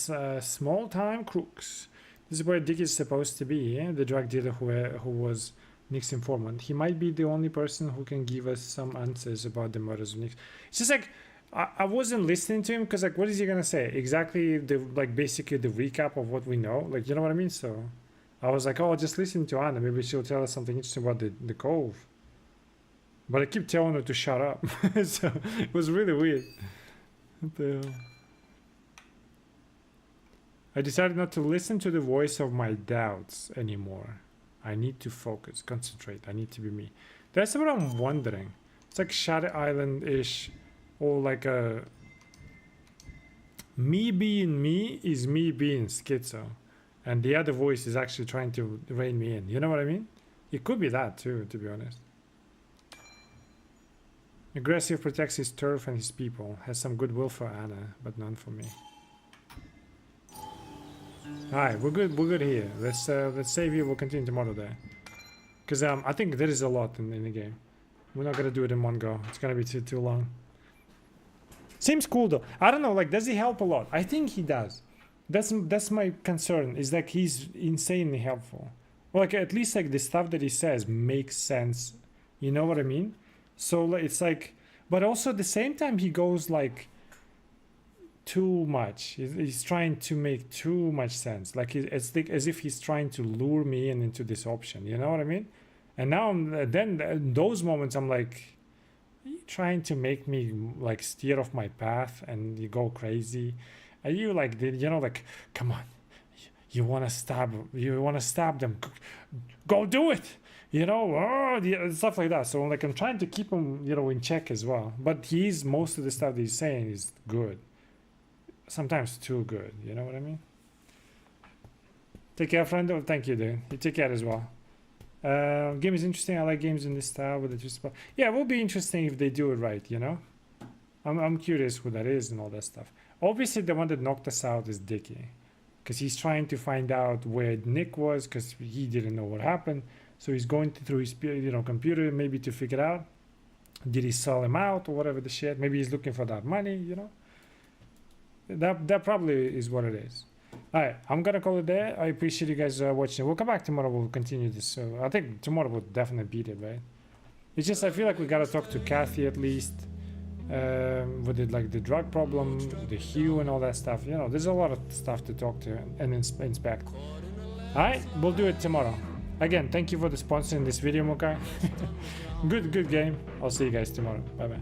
small-time crooks. This is where Dick is supposed to be, the drug dealer who was Nick's informant. He might be the only person who can give us some answers about the murders of Nick. It's just like, I wasn't listening to him because, like, what is he gonna say? Exactly basically the recap of what we know. Like, you know what I mean? So I was like, oh, just listen to Anna. Maybe she'll tell us something interesting about the Cove. But I keep telling her to shut up. So it was really weird. What the hell? I decided not to listen to the voice of my doubts anymore. I need to focus, concentrate. I need to be me. That's what I'm wondering. It's like Shadow Island-ish, or like a me being me is me being schizo, and the other voice is actually trying to rein me in. You know what I mean? It could be that too, to be honest. Aggressive protects his turf and his people. Has some goodwill for Anna, but none for me. Alright, we're good. We're good here. Let's save here. We'll continue tomorrow there, because I think there is a lot in the game. We're not gonna do it in one go. It's gonna be too long. Seems cool though. I don't know. Like, does he help a lot? I think he does. That's my concern. Is like he's insanely helpful. Well, like at least like the stuff that he says makes sense. You know what I mean? So it's like, but also at the same time he goes like too much. He's trying to make too much sense. Like it's like as if he's trying to lure me into this option. You know what I mean? And now then in those moments I'm like, are you trying to make me like steer off my path and you go crazy? Are you like, you know, like, come on, you want to stab them, go do it. You know, stuff like that. So like I'm trying to keep him, you know, in check as well. But most of the stuff that he's saying is good. Sometimes too good. You know what I mean? Take care, friend. Oh, thank you, dude. You take care as well. Game is interesting. I like games in this style with the twist. Yeah, it will be interesting if they do it right. You know, I'm curious who that is and all that stuff. Obviously, the one that knocked us out is Dickie, because he's trying to find out where Nick was because he didn't know what happened. So he's going through his, you know, computer maybe to figure out, did he sell him out or whatever the shit. Maybe he's looking for that money, you know. That probably is what it is. All right, I'm gonna call it there. I appreciate you guys watching. We'll come back tomorrow. We'll continue this. So I think tomorrow we'll definitely beat it, right? It's just I feel like we gotta talk to Kathy at least. With it, like the drug problem, the Hugh and all that stuff. You know, there's a lot of stuff to talk to and inspect. All right, we'll do it tomorrow. Again, thank you for the sponsoring this video, Mokai. Good game. I'll see you guys tomorrow. Bye bye.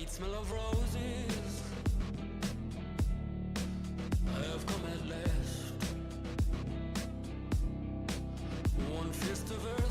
Smell of roses, I have come at last. One fist of earth.